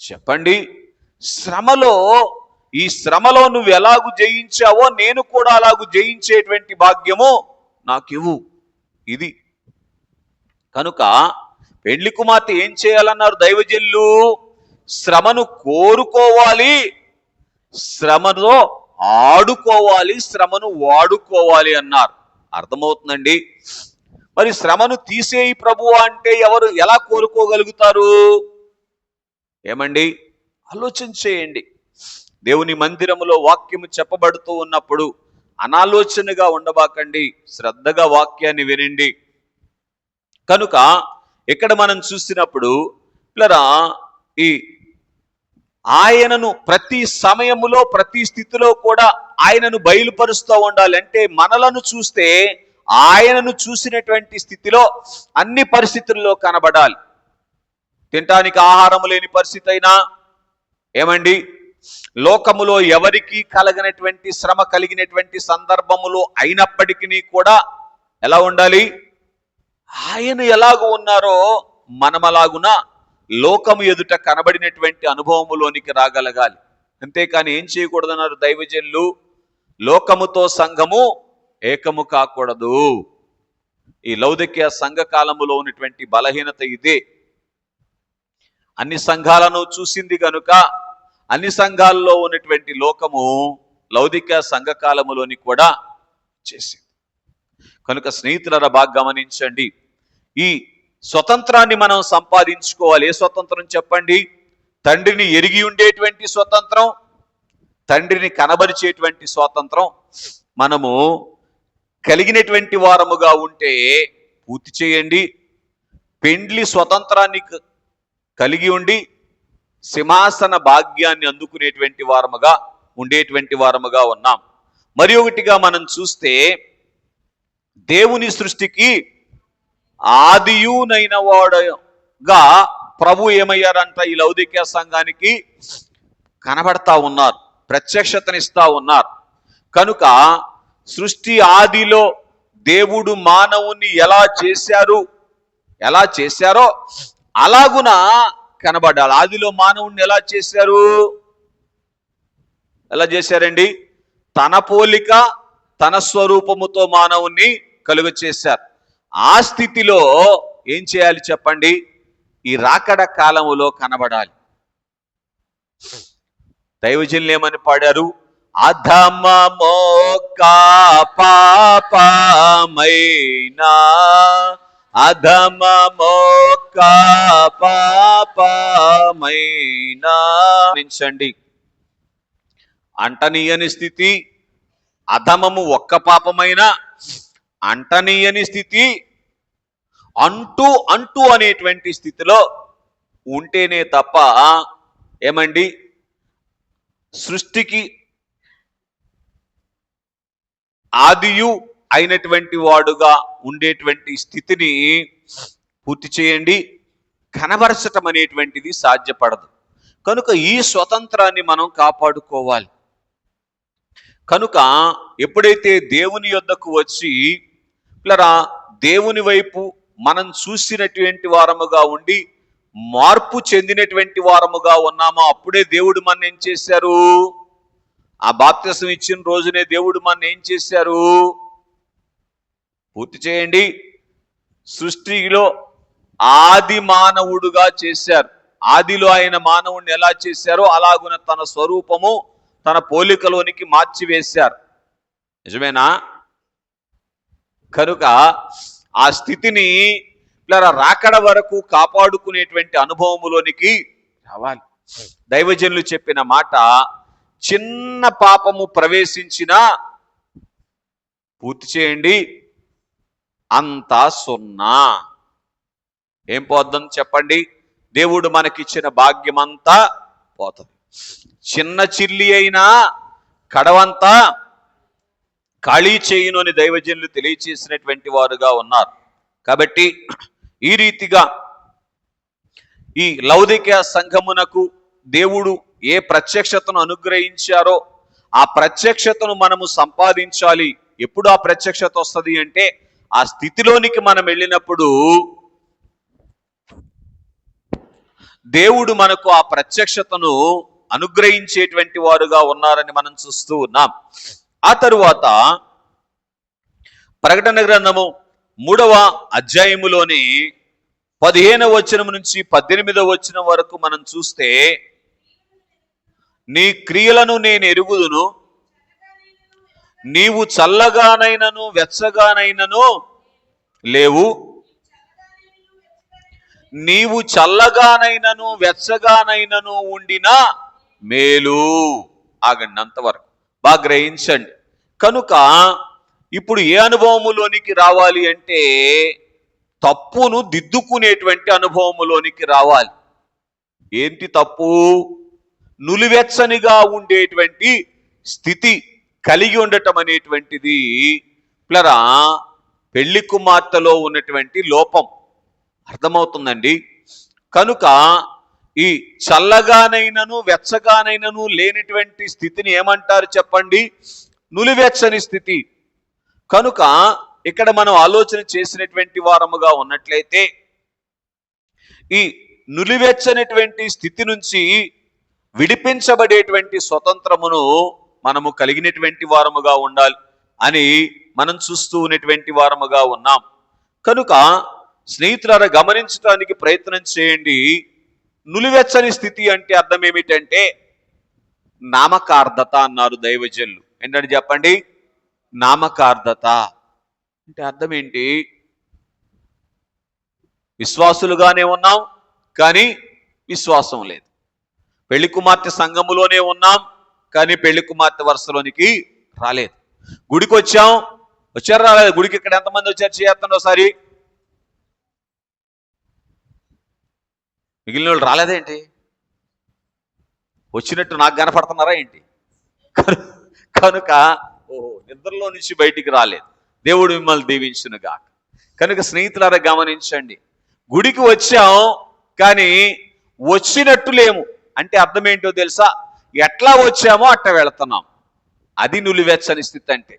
చెప్పండి? శ్రమలో, ఈ శ్రమలో నువ్వు ఎలాగూ జయించావో నేను కూడా అలాగూ జయించేటువంటి భాగ్యము నాకివ్వు. ఇది కనుక పెళ్లి కుమార్తె ఏం చేయాలన్నారు దైవజనులు? శ్రమను కోరుకోవాలి, శ్రమలో ఆడుకోవాలి, శ్రమను వాడుకోవాలి అన్నారు. అర్థమవుతుందండి? మరి శ్రమను తీసేయి ప్రభువా అంటే ఎవరు ఎలా కోరుకోగలుగుతారు? ఏమండి, ఆలోచన చేయండి. దేవుని మందిరములో వాక్యము చెప్పబడుతూ ఉన్నప్పుడు అనాలోచనగా ఉండబాకండి, శ్రద్ధగా వాక్యాన్ని వినండి. కనుక ఇక్కడ మనం చూసినప్పుడు పిల్లరా, ఈ ఆయనను ప్రతి సమయములో ప్రతి స్థితిలో కూడా ఆయనను బయలుపరుస్తూ ఉండాలి. అంటే మనలను చూస్తే ఆయనను చూసినటువంటి స్థితిలో అన్ని పరిస్థితుల్లో కనబడాలి. తినటానికి ఆహారం లేని పరిస్థితి అయినా, ఏమండి, లోకములో ఎవరికి కలగనటువంటి శ్రమ కలిగినటువంటి సందర్భములో అయినప్పటికీ కూడా ఎలా ఉండాలి? ఆయన ఎలాగూ ఉన్నారో మనమలాగున లోకము ఎదుట కనబడినటువంటి అనుభవములోనికి రాగలగాలి. అంతేకాని ఏం చేయకూడదన్నారు దైవజనులు? లోకముతో సంఘము ఏకము కాకూడదు. ఈ లౌదికీయ సంఘ కాలములో ఉన్నటువంటి బలహీనత ఇదే. అన్ని సంఘాలను చూసింది కనుక అన్ని సంఘాల్లో ఉన్నటువంటి లోకము లౌదికీయ సంఘ కాలములోని కూడా చేసింది. కనుక స్నేహితులరా, బాగా గమనించండి. ఈ స్వతంత్రాన్ని మనం సంపాదించుకోవాలి. ఏ స్వతంత్రం చెప్పండి? తండ్రిని ఎరిగి ఉండేటువంటి స్వతంత్రం, తండ్రిని కనబరిచేటువంటి స్వాతంత్రం మనము కలిగినటువంటి వారముగా ఉంటే పూర్తి చేయండి. పెండ్లి స్వతంత్రాన్ని కలిగి ఉండి సింహాసన భాగ్యాన్ని అందుకునేటువంటి వారముగా ఉండేటువంటి వారముగా ఉన్నాం. మరి ఒకటిగా మనం చూస్తే దేవుని సృష్టికి ఆదియునైన వాడుగా ప్రభు ఏమయ్యారంట? ఈ లౌదికీయ సంఘానికి కనబడతా ఉన్నారు, ప్రత్యక్షతనిస్తా ఉన్నారు. కనుక సృష్టి ఆదిలో దేవుడు మానవుని ఎలా చేశారో అలాగున కనబడాలి. ఆదిలో మానవుణ్ణి ఎలా చేశారండి? తన పోలిక తన స్వరూపముతో మానవుణ్ణి కలుగ చేశారు. ఆ స్థితిలో ఏం చేయాలి చెప్పండి? ఈ రాకడ కాలములో కనబడాలి. దైవజనులు ఏమని పాడారు? అధమమోక పాపమైనా, అధమమోక పాపమైనా నించండి. అంటనీయని స్థితి, అధమము ఒక్క పాపమైనా అంటనీయని స్థితి, అంటూ అనేటువంటి స్థితిలో ఉంటేనే తప్ప ఏమండి సృష్టికి ఆదియు అయినటువంటి వాడుగా ఉండేటువంటి స్థితిని పూర్తి చేయండి, కనబరచటం అనేటువంటిది సాధ్యపడదు. కనుక ఈ స్వతంత్రాన్ని మనం కాపాడుకోవాలి. కనుక ఎప్పుడైతే దేవుని యొద్దకు వచ్చి పిల్లరా, దేవుని వైపు మనం చూసినటువంటి వారముగా ఉండి మార్పు చెందినటువంటి వారముగా ఉన్నామో అప్పుడే దేవుడు మన ఏం చేశారు? ఆ బాప్తిసం ఇచ్చిన రోజునే దేవుడు మన ఏం చేశారు? పూర్తి చేయండి. సృష్టిలో ఆది మానవుడుగా చేశారు. ఆదిలో ఆయన మానవుడిని ఎలా చేశారో అలాగున తన స్వరూపము తన పోలికలోనికి మార్చివేశారు. నిజమేనా? కనుక ఆ స్థితిని రాకడ వరకు కాపాడుకునేటువంటి అనుభవములోనికి రావాలి. దైవజనులు చెప్పిన మాట, చిన్న పాపము ప్రవేశించిన, పూర్తి చేయండి, అంతా సున్నా. ఏం పోద్దని చెప్పండి? దేవుడు మనకిచ్చిన భాగ్యమంతా పోతుంది. చిన్న చిల్లి అయినా కడవంతా ఖాళీ చేయును అని దైవజనులు తెలియచేసినటువంటి వారుగా ఉన్నారు. కాబట్టి ఈ రీతిగా ఈ లౌదిక సంఘమునకు దేవుడు ఏ ప్రత్యక్షతను అనుగ్రహించారో ఆ ప్రత్యక్షతను మనము సంపాదించాలి. ఎప్పుడు ఆ ప్రత్యక్షత వస్తుంది అంటే ఆ స్థితిలోనికి మనం వెళ్ళినప్పుడు దేవుడు మనకు ఆ ప్రత్యక్షతను అనుగ్రహించేటువంటి వారుగా ఉన్నారని మనం చూస్తూ ఉన్నాం. ఆ తరువాత ప్రకటన గ్రంథము 3వ అధ్యాయములోని 15వ వచనం నుంచి 18వ వచనం వరకు మనం చూస్తే, నీ క్రియలను నేను ఎరుగుదును, నీవు చల్లగానైనను వెచ్చగానైనను లేవు, నీవు చల్లగానైనను వెచ్చగానైనను ఉండిన మేలు. ఆగండి, అంతవరకు బాగా గ్రహించండి. కనుక ఇప్పుడు ఏ అనుభవములోనికి రావాలి అంటే తప్పును దిద్దుకునేటువంటి అనుభవములోనికి రావాలి. ఏంటి తప్పు? నులివెచ్చనిగా ఉండేటువంటి స్థితి కలిగి ఉండటం అనేటువంటిది ప్లరా పెళ్లి కుమార్తెలో ఉన్నటువంటి లోపం. అర్థమవుతుందండి? కనుక ఈ చల్లగానైనను వెచ్చగానైనను లేనిటువంటి స్థితిని ఏమంటారు చెప్పండి? నులివెచ్చని స్థితి. కనుక ఇక్కడ మనం ఆలోచన చేసినటువంటి వారముగా ఉన్నట్లయితే ఈ నులివెచ్చనటువంటి స్థితి నుంచి విడిపించబడేటువంటి స్వతంత్రమును మనము కలిగినటువంటి వారముగా ఉండాలి అని మనం చూస్తూ ఉన్నటువంటి వారముగా ఉన్నాం. కనుక స్నేహితులారా, గమనించడానికి ప్రయత్నం చేయండి. నులివెచ్చని స్థితి అంటే అర్థం ఏమిటంటే నామకార్థత అన్నారు దైవజనులు. ఏంటంటే చెప్పండి, నామకార్థత అంటే అర్థం ఏంటి? విశ్వాసులుగానే ఉన్నాం కానీ విశ్వాసం లేదు. పెళ్లి కుమార్తె సంఘములోనే ఉన్నాం కానీ పెళ్లి కుమార్తె వరుసలోనికి రాలేదు. గుడికి వచ్చారు రాలేదు? గుడికి ఇక్కడ ఎంతమంది వచ్చారు చేస్తాను ఒకసారి? మిగిలిన వాళ్ళు రాలేదేంటి? వచ్చినట్టు నాకు కనపడుతున్నారా ఏంటి? కనుక నిద్రలో నుంచి బయటికి రాలేదు. దేవుడు మిమ్మల్ని దీవించునుగా. కనుక స్నేహితులారా, గమనించండి. గుడికి వచ్చాం కానీ వచ్చినట్టు లేము అంటే అర్థం ఏంటో తెలుసా? ఎట్లా వచ్చామో అట్ట వెళుతున్నాం. అది నులివెచ్చని స్థితి అంటే.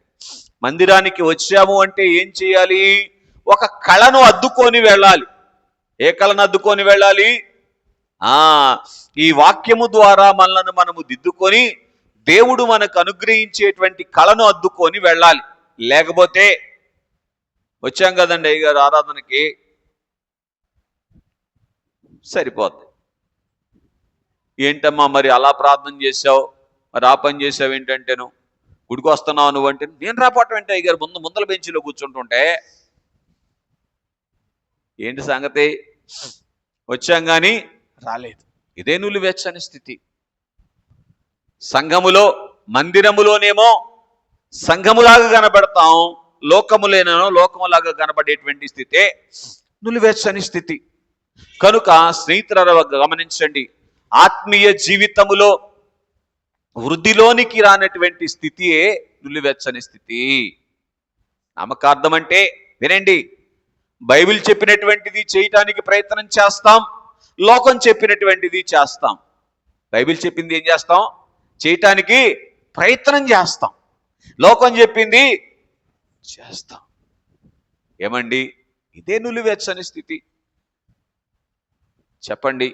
మందిరానికి వచ్చాము అంటే ఏం చేయాలి? ఒక కళను అద్దుకొని వెళ్ళాలి. ఏ కళను అద్దుకొని వెళ్ళాలి? ఈ వాక్యము ద్వారా మనల్ని మనము దిద్దుకొని దేవుడు మనకు అనుగ్రహించేటువంటి కళను అద్దుకొని వెళ్ళాలి. లేకపోతే వచ్చాం కదండి అయ్యగారు ఆరాధనకి, సరిపోద్ది. ఏంటమ్మా మరి అలా ప్రార్థన చేసావు, మరి ఆ పని చేసావు ఏంటంటే, నువ్వు గుడికి వస్తున్నావు నువ్వు అంటే, నేను రాపోవటం ఏంటి అయ్యగారు, ముందల బెంచీలో కూర్చుంటుంటే ఏంటి సంగతి? వచ్చాం కానీ రాలేదు. ఇదే నులివెచ్చని స్థితి. సంఘములో మందిరములోనేమో సంఘములాగా కనబడతాం, లోకములేనేమో లోకములాగా కనబడేటువంటి స్థితే నులివెచ్చని స్థితి. కనుక స్నేహితులారా, గమనించండి, ఆత్మీయ జీవితములో వృద్ధిలోనికి రానటువంటి స్థితియే నులివెచ్చని స్థితి. నామకార్థం అంటే వినండి, బైబిల్ చెప్పినటువంటిది చేయటానికి ప్రయత్నం చేస్తాం, లోకం చెప్పినటువంటిది చేస్తాం. బైబిల్ చెప్పింది ఏం చేస్తాం? చేయటానికి ప్రయత్నం చేస్తాం. లోకం చెప్పింది చేస్తాం. ఏమండి, ఇదే నులివెచ్చని స్థితి. చెప్పండి,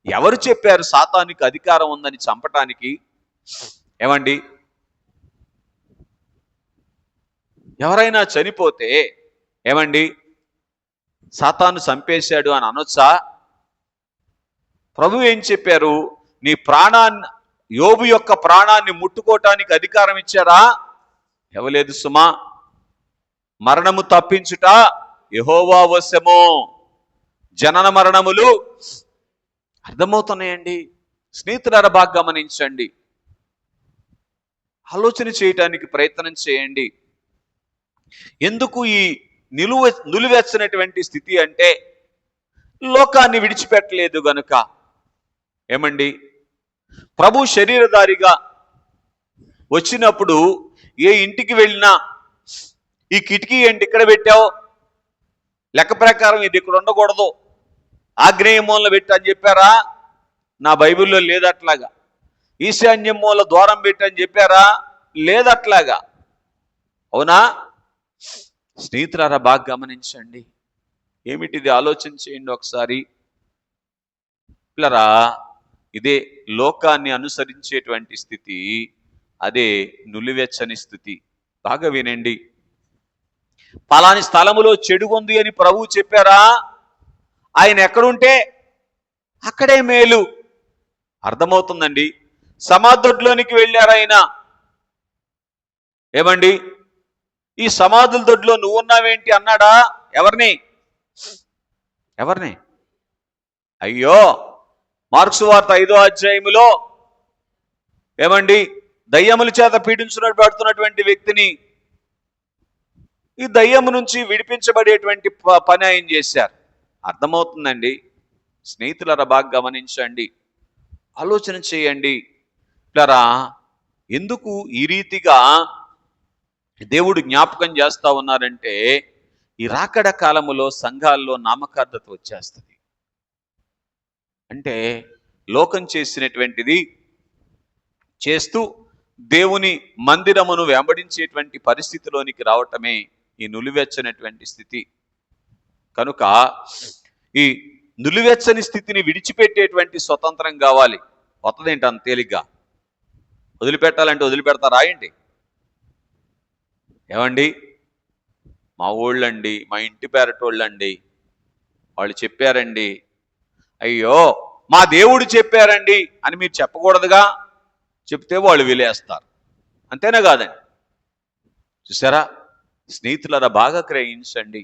ఎవరు చెప్పారు సాతానికి అధికారం ఉందని చంపటానికి? ఏమండి, ఎవరైనా చనిపోతే ఏమండి సాతాను చంపేశాడు అని అనొచ్చా? ప్రభు ఏం చెప్పారు? నీ ప్రాణాన్ని, యోబు యొక్క ప్రాణాన్ని ముట్టుకోవటానికి అధికారం ఇచ్చారా? ఇవ్వలేదు సుమా. మరణము తప్పించుట యెహోవా వశము. జనన మరణములు అర్థమవుతున్నాయండి. స్నేహితులారా, బాగా గమనించండి, ఆలోచన చేయటానికి ప్రయత్నం చేయండి. ఎందుకు ఈ నులివెచ్చనటువంటి స్థితి అంటే లోకాన్ని విడిచిపెట్టలేదు గనుక. ఏమండి, ప్రభు శరీరధారిగా వచ్చినప్పుడు ఏ ఇంటికి వెళ్ళినా ఈ కిటికీ ఏంటి ఇక్కడ పెట్టావు, లెక్క ప్రకారం ఇది ఇక్కడ ఉండకూడదు, ఆగ్నేయ మూల పెట్టు అని చెప్పారా? నా బైబిల్లో లేదట్లాగా. ఈశాన్య మూల ద్వారం పెట్టు అని చెప్పారా? లేదట్లాగా. అవునా? స్నేహితులారా, బాగా గమనించండి. ఏమిటిది? ఆలోచన చేయండి ఒకసారి. పిల్లరా, ఇదే లోకాన్ని అనుసరించేటువంటి స్థితి, అదే నులివెచ్చని స్థితి. బాగా వినండి. పలాని స్థలములో చెడుగుంది అని ప్రభువు చెప్పారా? ఆయన ఎక్కడుంటే అక్కడే మేలు. అర్థమవుతుందండి. సమాధుల్లోనికి వెళ్ళారాయన. ఏమండి, ఈ సమాధుల దొడ్లో నువ్వున్నావేంటి అన్నాడా? ఎవరిని? అయ్యో, మార్క్సు వార్త 5వ అధ్యాయములో ఏమండి దయ్యముల చేత పీడించుబడుతున్నటువంటి వ్యక్తిని ఈ దయ్యము నుంచి విడిపించబడేటువంటి పని ఆయన చేశారు. అర్థమవుతుందండి. స్నేహితులారా, బాగా గమనించండి, ఆలోచన చేయండి. పిల్లరా, ఎందుకు ఈ రీతిగా దేవుడు జ్ఞాపకం చేస్తా ఉన్నారంటే, ఈ రాకడ కాలములో సంఘాల్లో నామకార్థత వచ్చేస్తుంది. అంటే లోకం చేసినటువంటిది చేస్తూ దేవుని మందిరమును వెంబడించేటువంటి పరిస్థితిలోనికి రావటమే ఈ నులివెచ్చనటువంటి స్థితి. కనుక ఈ నులివెచ్చని స్థితిని విడిచిపెట్టేటువంటి స్వతంత్రం కావాలి. కొత్తదేంటి అంత తేలిగ్గా? వదిలిపెట్టాలంటే వదిలిపెడతారా? రాయండి. ఏమండి, మా ఊళ్ళండి, మా ఇంటి పేరటోళ్ళండి, వాళ్ళు చెప్పారండి, అయ్యో మా దేవుడు చెప్పారండి అని మీరు చెప్పకూడదుగా. చెప్తే వాళ్ళు విలేస్తారు. అంతేనా కాదండి? చూసారా? స్నేహితులారా, బాగా గ్రహించండి,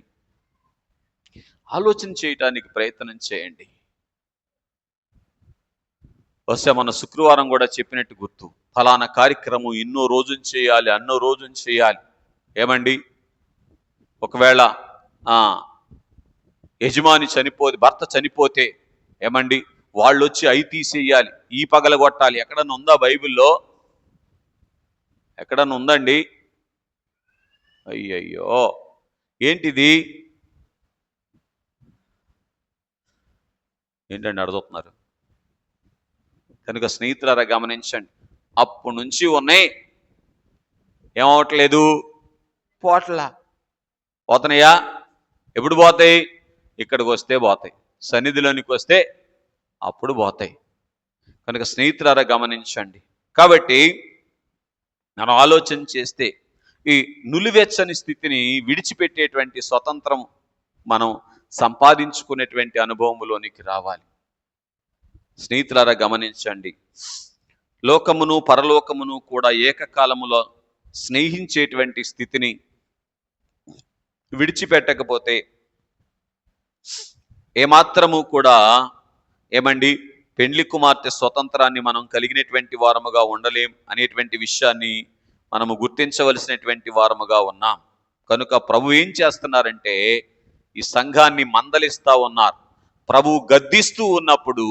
ఆలోచన చేయటానికి ప్రయత్నం చేయండి. బహుశా మన శుక్రవారం కూడా చెప్పినట్టు గుర్తు, ఫలానా కార్యక్రమం ఇన్నో రోజున చేయాలి, అన్నో రోజున చేయాలి. ఏమండి, ఒకవేళ యజమాని భర్త చనిపోతే ఏమండి వాళ్ళు వచ్చి అయి తీసేయాలి, ఈ పగలగొట్టాలి. ఎక్కడన్నా ఉందా బైబిల్లో? ఎక్కడన్నా ఉందండి? అయ్యయ్యో, ఏంటిది? ఏంటండి అడుగుతున్నారు? కనుక స్నేహితులారా, గమనించండి, అప్పటి నుంచి ఉన్నాయి, ఏమవట్లేదు, పోతున్నాయా? ఎప్పుడు పోతాయి? ఇక్కడికి వస్తే పోతాయి, సన్నిధిలోనికి వస్తే అప్పుడు పోతాయి. కనుక స్నేహితులారా, గమనించండి. కాబట్టి మనం ఆలోచన చేస్తే ఈ నులివెచ్చని స్థితిని విడిచిపెట్టేటువంటి స్వతంత్రం మనం సంపాదించుకునేటువంటి అనుభవంలోనికి రావాలి. స్నేహితులారా, గమనించండి, లోకమును పరలోకమును కూడా ఏకకాలములో స్నేహించేటువంటి స్థితిని విడిచిపెట్టకపోతే ఏమాత్రము కూడా ఏమండి పెండ్లి కుమార్తె స్వతంత్రాన్ని మనం కలిగినటువంటి వారముగా ఉండలేం అనేటువంటి విషయాన్ని మనము గుర్తించవలసినటువంటి వారముగా ఉన్నాం. కనుక ప్రభు ఏం చేస్తున్నారంటే ఈ సంఘాన్ని మందలిస్తా ఉన్నారు. ప్రభు గద్దిస్తూ ఉన్నప్పుడు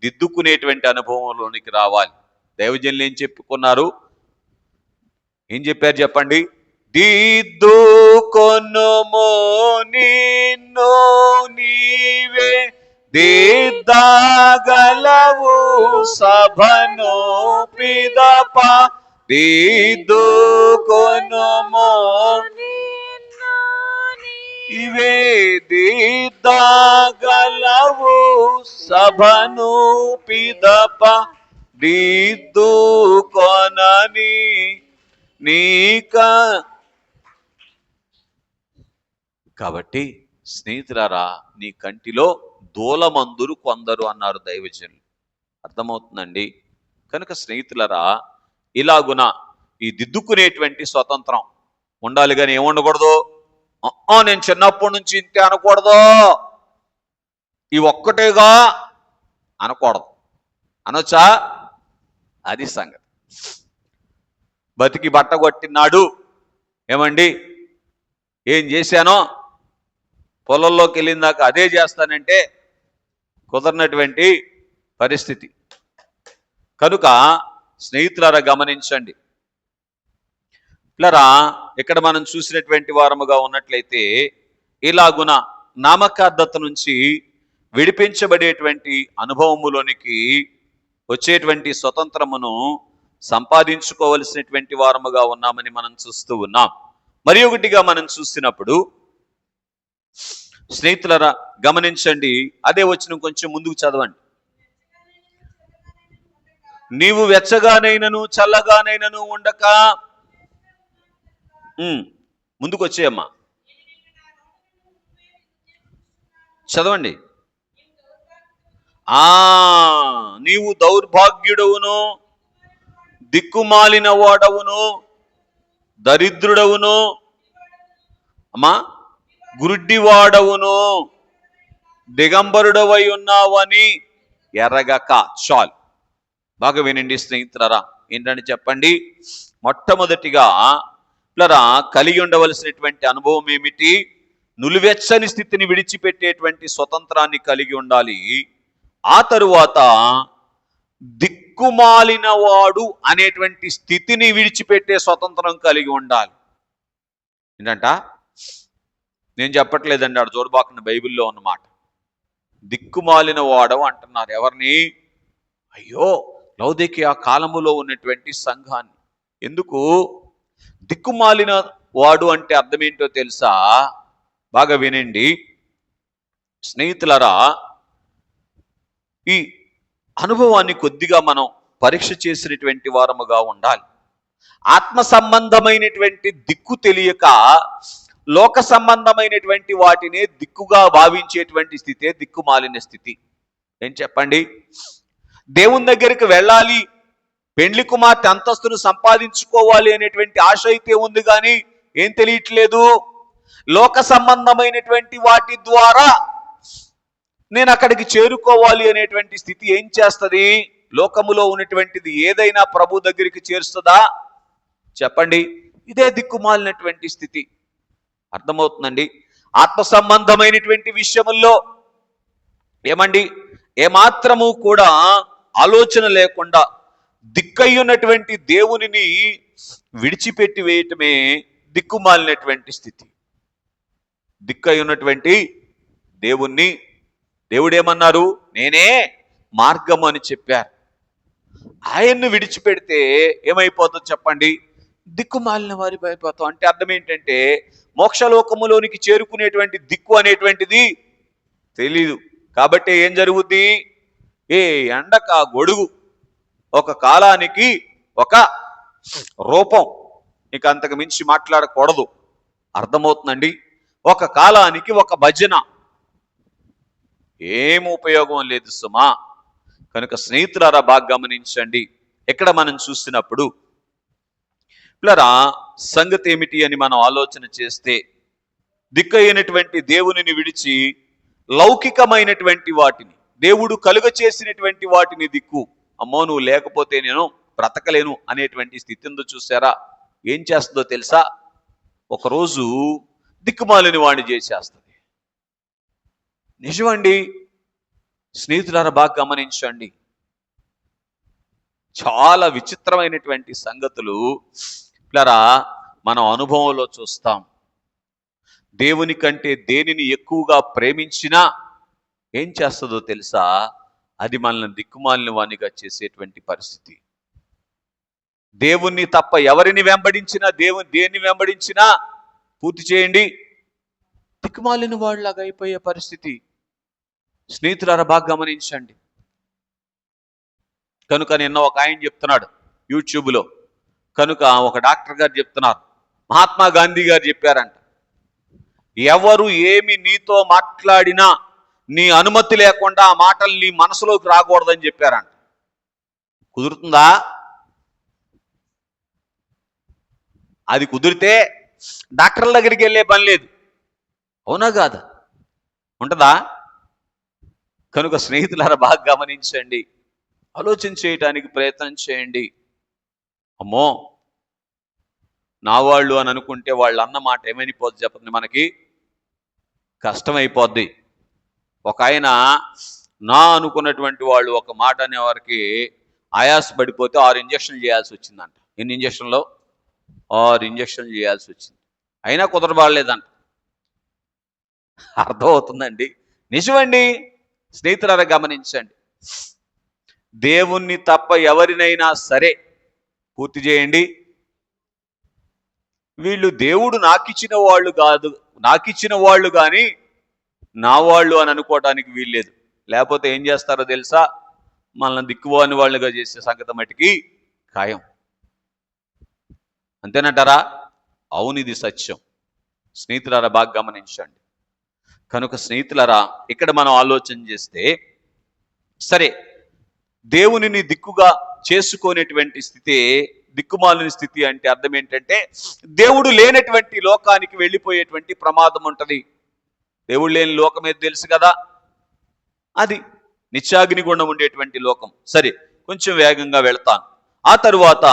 దిద్దుకునేటువంటి అనుభవంలోనికి రావాలి. దైవజనులు ఏం చెప్పుకున్నారు? ఏం చెప్పారు చెప్పండి? దిద్దుకొనుము నిన్ను నీవే, దిద్దగలవు సభను పిదప, దిద్దుకొనుము ఇవే దిద్దగలవు సభను పిదప దిద్దు కొనని నీక. కాబట్టి స్నేహితులారా, నీ కంటిలో దూలమందురు కొందరు అన్నారు దైవజనులు. అర్థమవుతుందండి? కనుక స్నేహితులారా, ఇలాగున ఈ దిద్దుకునేటువంటి స్వతంత్రం ఉండాలి, కానీ ఏముండకూడదు, నేను చిన్నప్పటి నుంచి ఇంతే అనకూడదు, ఈ ఒక్కటేగా అనకూడదు. అనొచ్చా? అది సంగతి. బతికి బట్ట కొట్టినాడు, ఏమండి ఏం చేశానో పొలంలోకి వెళ్ళిన దాకా అదే చేస్తానంటే కుదరనటువంటి పరిస్థితి. కనుక స్నేహితులారా గమనించండి. ఇట్లరా ఇక్కడ మనం చూసినటువంటి వారముగా ఉన్నట్లయితే ఇలాగున నామకార్థత నుంచి విడిపించబడేటువంటి అనుభవములోనికి వచ్చేటువంటి స్వతంత్రమును సంపాదించుకోవలసినటువంటి వారముగా ఉన్నామని మనం చూస్తూ ఉన్నాం. మరి ఒకటిగా మనం చూసినప్పుడు స్నేహితులారా గమనించండి, అదే వచనం కొంచెం ముందుకు చదవండి. నీవు వెచ్చగానైనను చల్లగానైనను ఉండక, ముందుకు వచ్చేయమ్మా, చదవండి. నీవు దౌర్భాగ్యుడవును, దిక్కుమాలిన వాడవును, దరిద్రుడవును, అమ్మా గురుడ్డివాడవును, దిగంబరుడవై ఉన్నావని ఎరగక. చాలు, బాగా వినండి స్నేహితులారా. ఏంటని చెప్పండి. మొట్టమొదటిగా కలిగి ఉండవలసినటువంటి అనుభవం ఏమిటి? నులివెచ్చని స్థితిని విడిచిపెట్టేటువంటి స్వతంత్రాన్ని కలిగి ఉండాలి. ఆ తరువాత దిక్కుమాలిన వాడు అనేటువంటి స్థితిని విడిచిపెట్టే స్వతంత్రం కలిగి ఉండాలి. ఏంటంట? నేను చెప్పట్లేదండి, ఆడు చూడబాకుండా బైబిల్లో ఉన్నమాట. దిక్కుమాలిన వాడవు అంటున్నారు. ఎవరిని? అయ్యో, లౌదీకియా కాలములో ఉన్నటువంటి సంఘాన్ని. ఎందుకు దిక్కుమాలిన వాడు అంటే అర్థం ఏంటో తెలుసా? బాగా వినండి స్నేహితులారా. ఈ అనుభవాన్ని కొద్దిగా మనం పరీక్ష చేసినటువంటి వారముగా ఉండాలి. ఆత్మ సంబంధమైనటువంటి దిక్కు తెలియక లోక సంబంధమైనటువంటి వాటినే దిక్కుగా భావించేటువంటి స్థితే దిక్కుమాలిన స్థితి. ఏం చెప్పండి? దేవుని దగ్గరికి వెళ్ళాలి, పెండ్లి కుమార్తె అంతస్తును సంపాదించుకోవాలి అనేటువంటి ఆశ అయితే ఉంది, కానీ ఏం తెలియట్లేదు, లోక సంబంధమైనటువంటి వాటి ద్వారా నేను అక్కడికి చేరుకోవాలి అనేటువంటి స్థితి ఏం చేస్తుంది? లోకములో ఉన్నటువంటిది ఏదైనా ప్రభు దగ్గరికి చేరుస్తుందా? చెప్పండి. ఇదే దిక్కుమాలినటువంటి స్థితి. అర్థమవుతుందండి? ఆత్మ సంబంధమైనటువంటి విషయముల్లో ఏమండి ఏమాత్రము కూడా ఆలోచన లేకుండా దిక్కయ్యున్నటువంటి దేవునిని విడిచిపెట్టి వేయటమే దిక్కుమాలినటువంటి స్థితి. దిక్కయ్యున్నటువంటి దేవుణ్ణి దేవుడేమన్నారు? నేనే మార్గము అని చెప్పారు. ఆయన్ను విడిచిపెడితే ఏమైపోతుందో చెప్పండి? దిక్కుమాలిన వారి అయిపోతాం. అంటే అర్థం ఏంటంటే మోక్షలోకములోనికి చేరుకునేటువంటి దిక్కు అనేటువంటిది తెలీదు. కాబట్టి ఏం జరుగుద్ది? ఏ ఎండక గొడుగు, ఒక కాలానికి ఒక రూపం, ఇక అంతకు మించి మాట్లాడకూడదు. అర్థమవుతుందండి? ఒక కాలానికి ఒక భజన, ఏం ఉపయోగం లేదు సుమా. కనుక స్నేహితులారా బాగా గమనించండి. ఇక్కడ మనం చూసినప్పుడు సంగతి ఏమిటి అని మనం ఆలోచన చేస్తే, దిక్కైనటువంటి దేవునిని విడిచి లౌకికమైనటువంటి వాటిని, దేవుడు కలుగ చేసినటువంటి వాటిని దిక్కు, అమ్మో నువ్వు లేకపోతే నేను బ్రతకలేను అనేటువంటి స్థితి ఉందో చూసారా? ఏం చేస్తుందో తెలుసా? ఒకరోజు దిక్కుమాలిని వాడిని చేసేస్తుంది. నిజమండి స్నేహితులారా బాగా గమనించండి. చాలా విచిత్రమైనటువంటి సంగతులు మనం అనుభవంలో చూస్తాం. దేవుని కంటే దేనిని ఎక్కువగా ప్రేమించినా ఏం చేస్తుందో తెలుసా? అది మనల్ని దిక్కుమాలిన వానిగా చేసేటువంటి పరిస్థితి. దేవుణ్ణి తప్ప ఎవరిని వెంబడించినా, దేన్ని వెంబడించినా పూర్తి చేయండి. దిక్కుమాలిన వాళ్ళలాగా అయిపోయే పరిస్థితి. స్నేహితులారా బాగా గమనించండి. కనుక నిన్న ఒక ఆయన చెప్తున్నాడు యూట్యూబ్లో, కనుక ఒక డాక్టర్ గారు చెప్తున్నారు, మహాత్మా గాంధీ గారు చెప్పారంట, ఎవరు ఏమి నీతో మాట్లాడినా నీ అనుమతి లేకుండా ఆ మాటలు నీ మనసులోకి రాకూడదని చెప్పారంట. కుదురుతుందా? అది కుదిరితే డాక్టర్ల దగ్గరికి వెళ్ళే పని లేదు. అవునా కాదా? ఉంటుందా? కనుక స్నేహితులారా బాగా గమనించండి, ఆలోచన చేయటానికి ప్రయత్నం చేయండి. అమ్మో నా వాళ్ళు అని అనుకుంటే వాళ్ళు అన్న మాట ఏమైపోద్ది చెప్పండి, మనకి కష్టమైపోద్ది. ఒక ఆయన నా అనుకున్నటువంటి వాళ్ళు ఒక మాట అనేవారికి ఆయాస పడిపోతే 6 ఇంజక్షన్లు చేయాల్సి వచ్చిందంట. ఎన్ని ఇంజక్షన్లు? 6 ఇంజక్షన్లు చేయాల్సి వచ్చింది. అయినా కుదరబాలేదంట. అర్థమవుతుందండి? నిజమండి. స్నేహితులారా గమనించండి, దేవుణ్ణి తప్ప ఎవరినైనా సరే పూర్తి చేయండి, వీళ్ళు దేవుడు నాకిచ్చిన వాళ్ళు కాదు, నాకిచ్చిన వాళ్ళు కానీ నా వాళ్ళు అని అనుకోవడానికి వీల్లేదు. లేకపోతే ఏం చేస్తారో తెలుసా? మనల్ని దిక్కువాని వాళ్ళుగా చేసే సంగతి మటుకి ఖాయం. అంతేనంటారా? అవును, ఇది సత్యం. స్నేహితులారా బాగా గమనించండి. కనుక స్నేహితులారా ఇక్కడ మనం ఆలోచన చేస్తే, సరే దేవునిని దిక్కుగా చేసుకునేటువంటి స్థితి దిక్కుమాలిన స్థితి అంటే అర్థం ఏంటంటే దేవుడు లేనటువంటి లోకానికి వెళ్ళిపోయేటువంటి ప్రమాదం ఉంటుంది. దేవుడు లేని లోకం ఏది తెలుసు కదా, అది నిత్యాగ్నిగుండం ఉండేటువంటి లోకం. సరే కొంచెం వేగంగా వెళ్తాను. ఆ తరువాత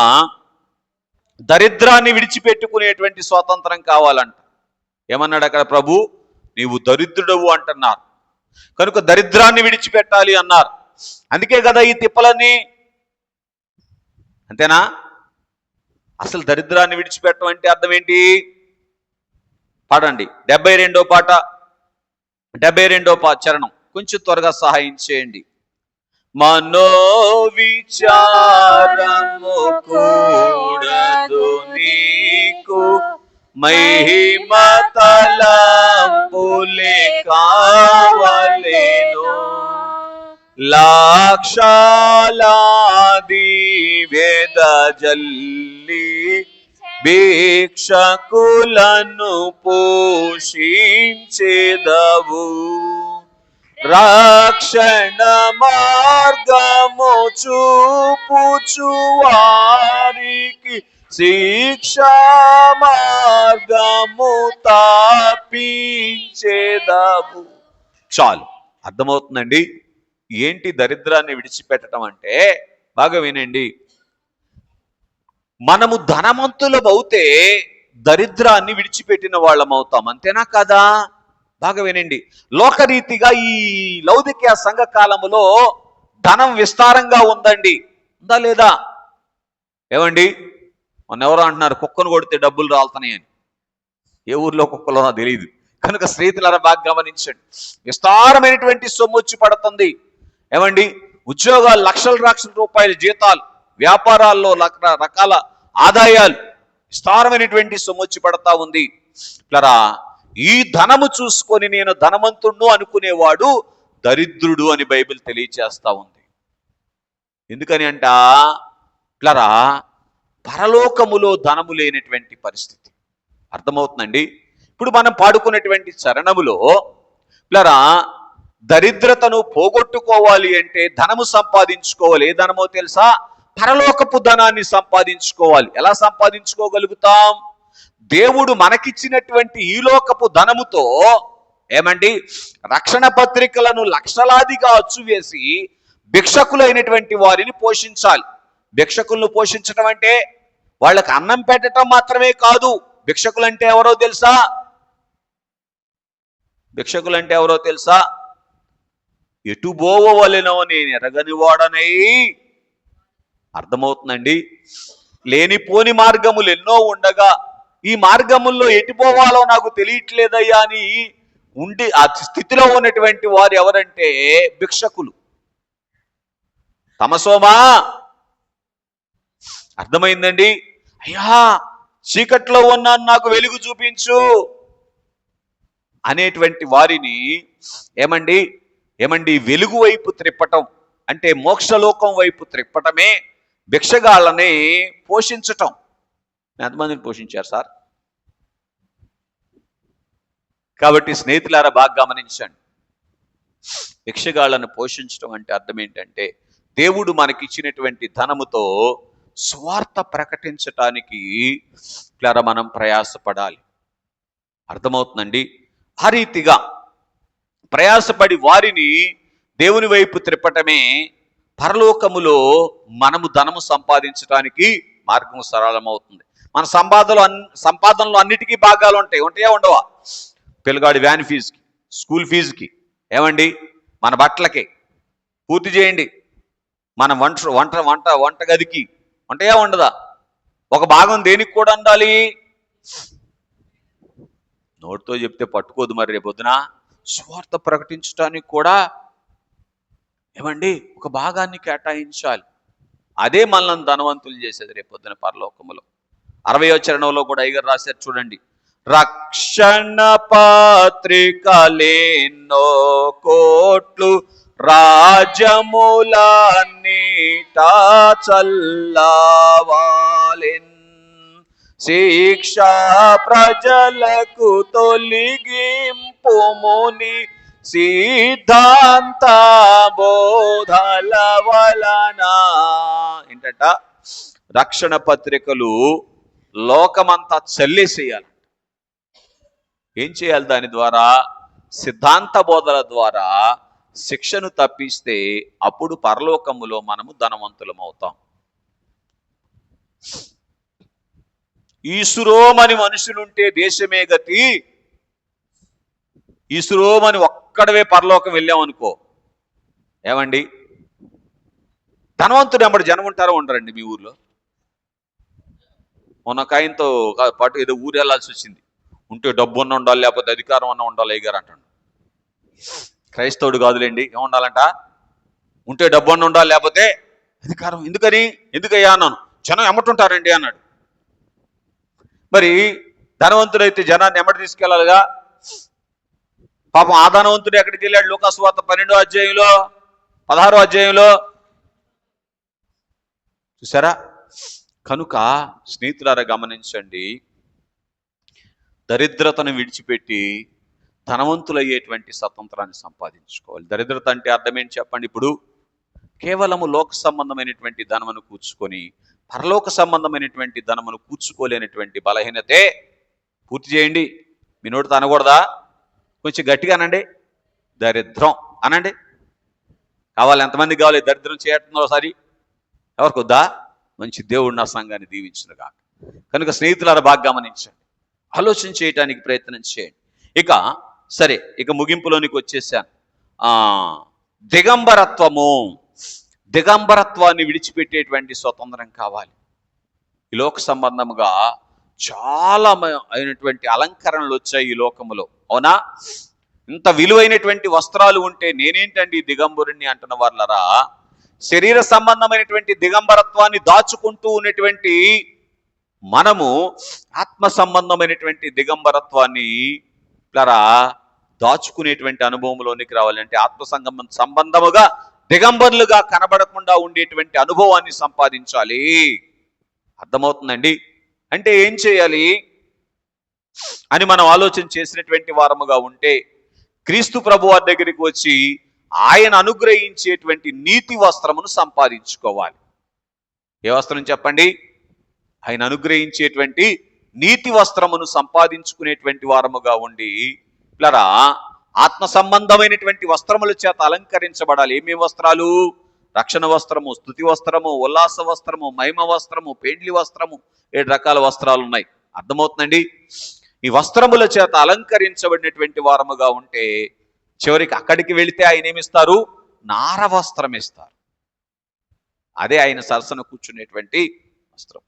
దరిద్రాన్ని విడిచిపెట్టుకునేటువంటి స్వాతంత్రం కావాలంట. ఏమన్నాడు అక్కడ ప్రభు? నీవు దరిద్రుడవు అంటున్నారు, కనుక దరిద్రాన్ని విడిచిపెట్టాలి అన్నారు. అందుకే కదా ఈ తిప్పలన్నీ. అంతేనా? అసలు దరిద్రాన్ని విడిచిపెట్టడం అంటే అర్థం ఏంటి? పాడండి 72వ పాట 72వ చరణం కొంచెం త్వరగా సహాయం చేయండి. మనోవిచారము కూడదు నీకు, మహిమ తలంపులే కావలెను, లాక్షాలాది వెదజల్లి భిక్షకులను పోషించెదవు, రక్షణ మార్గము చూపుచు వారికి శిక్షా మార్గము తాపించెదవు. చాలు, అర్థమవుతుందండి ఏంటి దరిద్రాన్ని విడిచిపెట్టడం అంటే? బాగా వినండి, మనము ధనవంతులమవుతే దరిద్రాన్ని విడిచిపెట్టిన వాళ్ళం అవుతాం. అంతేనా కదా? బాగా వినండి, లోకరీతిగా ఈ లౌదికీయ సంఘ కాలములో ధనం విస్తారంగా ఉందండి. ఉందా లేదా? ఏమండి మొన్న ఎవరో అంటున్నారు కుక్కను కొడితే డబ్బులు రాలుతున్నాయని. ఏ ఊర్లో కుక్కలో నాకు తెలియదు. కనుక స్నేహితులారా బాగా గమనించండి, విస్తారమైనటువంటి సొమ్ము వచ్చి పడుతుంది. ఏమండి ఉద్యోగాలు, లక్షల రూపాయల జీతాలు, వ్యాపారాల్లో రకాల ఆదాయాలు, విస్తారమైనటువంటి సొమ్ము వచ్చి పడతా ఉంది. ఇట్లా ఈ ధనము చూసుకొని నేను ధనవంతుడు అనుకునేవాడు దరిద్రుడు అని బైబిల్ తెలియచేస్తా ఉంది. ఎందుకని అంట? ఇట్లా పరలోకములో ధనము లేనటువంటి పరిస్థితి. అర్థమవుతుందండి? ఇప్పుడు మనం పాడుకున్నటువంటి చరణములో ఇట్లా దరిద్రతను పోగొట్టుకోవాలి అంటే ధనము సంపాదించుకోవాలి. ఏ ధనమో తెలుసా? పరలోకపు ధనాన్ని సంపాదించుకోవాలి. ఎలా సంపాదించుకోగలుగుతాం? దేవుడు మనకిచ్చినటువంటి ఈ లోకపు ధనముతో ఏమండి రక్షణ పత్రికలను లక్షలాదిగా అచ్చువేసి భిక్షకులైనటువంటి వారిని పోషించాలి. భిక్షకులను పోషించడం అంటే వాళ్ళకి అన్నం పెట్టడం మాత్రమే కాదు. భిక్షకులంటే ఎవరో తెలుసా? భిక్షకులంటే ఎవరో తెలుసా? ఎటు బోవలెనో నేను ఎరగని వాడనై. అర్థమవుతుందండి? లేనిపోని మార్గములు ఎన్నో ఉండగా ఈ మార్గముల్లో ఎటుపోవాలో నాకు తెలియట్లేదయ్యా అని ఉండి ఆ స్థితిలో ఉన్నటువంటి వారు ఎవరంటే భిక్షకులు. తమసోమా, అర్థమైందండి? అయ్యా చీకట్లో ఉన్నాను, నాకు వెలుగు చూపించు అనేటువంటి వారిని ఏమండి ఏమండి వెలుగు వైపు త్రిప్పటం అంటే మోక్షలోకం వైపు త్రిప్పటమే భిక్షగాళ్ళని పోషించటం. ఎంతమందిని పోషించారు సార్? కాబట్టి స్నేహితులారా బాగా గమనించండి, భిక్షగాళ్ళను పోషించడం అంటే అర్థం ఏంటంటే దేవుడు మనకిచ్చినటువంటి ధనముతో స్వార్థ ప్రకటించటానికి మనం ప్రయాసపడాలి. అర్థమవుతుందండి? ఆ రీతిగా ప్రయాసపడి వారిని దేవుని వైపు త్రిప్పటమే పరలోకములో మనము ధనము సంపాదించడానికి మార్గం సరళమవుతుంది. మన సంపాదనలో అన్నిటికీ భాగాలు ఉంటాయా ఉండవా? పిల్లగాడి వ్యాన్ ఫీజుకి, స్కూల్ ఫీజుకి, ఏమండి మన బట్టలకి పూర్తి చేయండి, మన వంట గదికి ఉంటాయా ఉండదా? ఒక భాగం దేనికి కూడా ఉండాలి? నోటితో చెప్తే పట్టుకోదు, మరి రేపొద్దున స్వార్థ ప్రకటించడానికి కూడా ఏమండి ఒక భాగాన్ని కేటాయించాలి. అదే మనల్ని ధనవంతులు చేసేది రేపొద్దున పరలోకములో. 60వ చరణంలో కూడా అయ్యగారు రాశారు చూడండి, రక్షణ పత్రికలేన్నో కోట్లు రాజములన్నిటా చల్లవాలెన్, శిక్షా ప్రజలకు తొలగింపు ముని సిద్ధాంత బోధల వలన. ఏంటంట? రక్షణ పత్రికలు లోకమంతా చల్లేసేయాలి. ఏం చేయాలి? దాని ద్వారా సిద్ధాంత బోధల ద్వారా శిక్షను తప్పిస్తే అప్పుడు పరలోకములో మనము ధనవంతులం అవుతాం. ఈసురోమని మనుషులుంటే దేశమే గతి, ఈసురోమని ఒక్కడవే పరలోకం వెళ్ళామనుకో, ఏమండి ధనవంతుడు ఎంబడి జనం ఉంటారో ఉండరండి మీ ఊర్లో? మొన్న కాయంతో పాటు ఏదో ఊరు వెళ్ళాల్సి వచ్చింది. ఉంటే డబ్బు ఉన్న ఉండాలి, లేకపోతే అధికారం అన్న ఉండాలి అయ్యగారు అంటాడు. క్రైస్తవుడు కాదులేండి, ఏముండాలంట? ఉంటే డబ్బు అన్న ఉండాలి, లేకపోతే అధికారం. ఎందుకయ్యా అన్నాను. జనం ఎమ్మటుంటారండి అన్నాడు. మరి ధనవంతుడైతే జనాన్ని ఎమ్మటి తీసుకెళ్ళాలిగా. పాపం ఆ ధనవంతుడు ఎక్కడికి వెళ్ళాడు? లూకాసు వార్త 12వ అధ్యాయంలో 16వ అధ్యాయంలో చూసారా? కనుక స్నేహితులారా గమనించండి, దరిద్రతను విడిచిపెట్టి ధనవంతులయ్యేటువంటి స్వతంత్రాన్ని సంపాదించుకోవాలి. దరిద్రత అంటే అర్థం ఏంటి చెప్పండి? ఇప్పుడు కేవలము లోక సంబంధమైనటువంటి ధనమును కూర్చుకొని పరలోక సంబంధమైనటువంటి ధనమును కూర్చుకోలేనటువంటి బలహీనతే. పూర్తి చేయండి. మీ నోటితో అనకూడదా? కొంచెం గట్టిగా అనండి, దరిద్రం అనండి. కావాలి? ఎంతమందికి కావాలి దరిద్రం చేయటం? ఒకసారి ఎవరికి వద్దా? మంచి దేవుడు నా సంఘాన్ని దీవించునుగా. కనుక స్నేహితులారా బాగా గమనించండి, ఆలోచన చేయటానికి ప్రయత్నం చేయండి. ఇక ముగింపులోనికి వచ్చేసాను. దిగంబరత్వాన్ని విడిచిపెట్టేటువంటి స్వతంత్రం కావాలి. ఈ లోక సంబంధముగా చాలా అయినటువంటి అలంకరణలు వచ్చాయి ఈ లోకములో, అవునా? ఇంత విలువైనటువంటి వస్త్రాలు ఉంటే నేనేంటండి దిగంబరుణ్ణి అంటున్న వాళ్ళరా? శరీర సంబంధమైనటువంటి దిగంబరత్వాన్ని దాచుకుంటూ ఉన్నటువంటి మనము ఆత్మ సంబంధమైనటువంటి దిగంబరత్వాన్ని దాచుకునేటువంటి అనుభవంలోనికి రావాలంటే ఆత్మ సంబంధముగా దిగంబరులుగా కనబడకుండా ఉండేటువంటి అనుభవాన్ని సంపాదించాలి. అర్థమవుతుందండి? అంటే ఏం చేయాలి అని మనం ఆలోచన చేసినటువంటి వారముగా ఉంటే క్రీస్తు ప్రభు వారి దగ్గరికి వచ్చి ఆయన అనుగ్రహించేటువంటి నీతి వస్త్రమును సంపాదించుకోవాలి. ఏ వస్త్రం చెప్పండి? ఆయన అనుగ్రహించేటువంటి నీతి వస్త్రమును సంపాదించుకునేటువంటి వారముగా ఉండి ఆత్మ సంబంధమైనటువంటి వస్త్రముల చేత అలంకరించబడాలి. ఏమేమి వస్త్రాలు? రక్షణ వస్త్రము, స్తుతి వస్త్రము, ఉల్లాస వస్త్రము, మహిమ వస్త్రము, పెండ్లి వస్త్రము, 7 రకాల వస్త్రాలు ఉన్నాయి. అర్థమవుతుందండి? ఈ వస్త్రముల చేత అలంకరించబడినటువంటి వారముగా ఉంటే చివరికి అక్కడికి వెళితే ఆయన ఏమిస్తారు? నార వస్త్రం ఇస్తారు. అదే ఆయన సరసన కూర్చునేటువంటి వస్త్రం.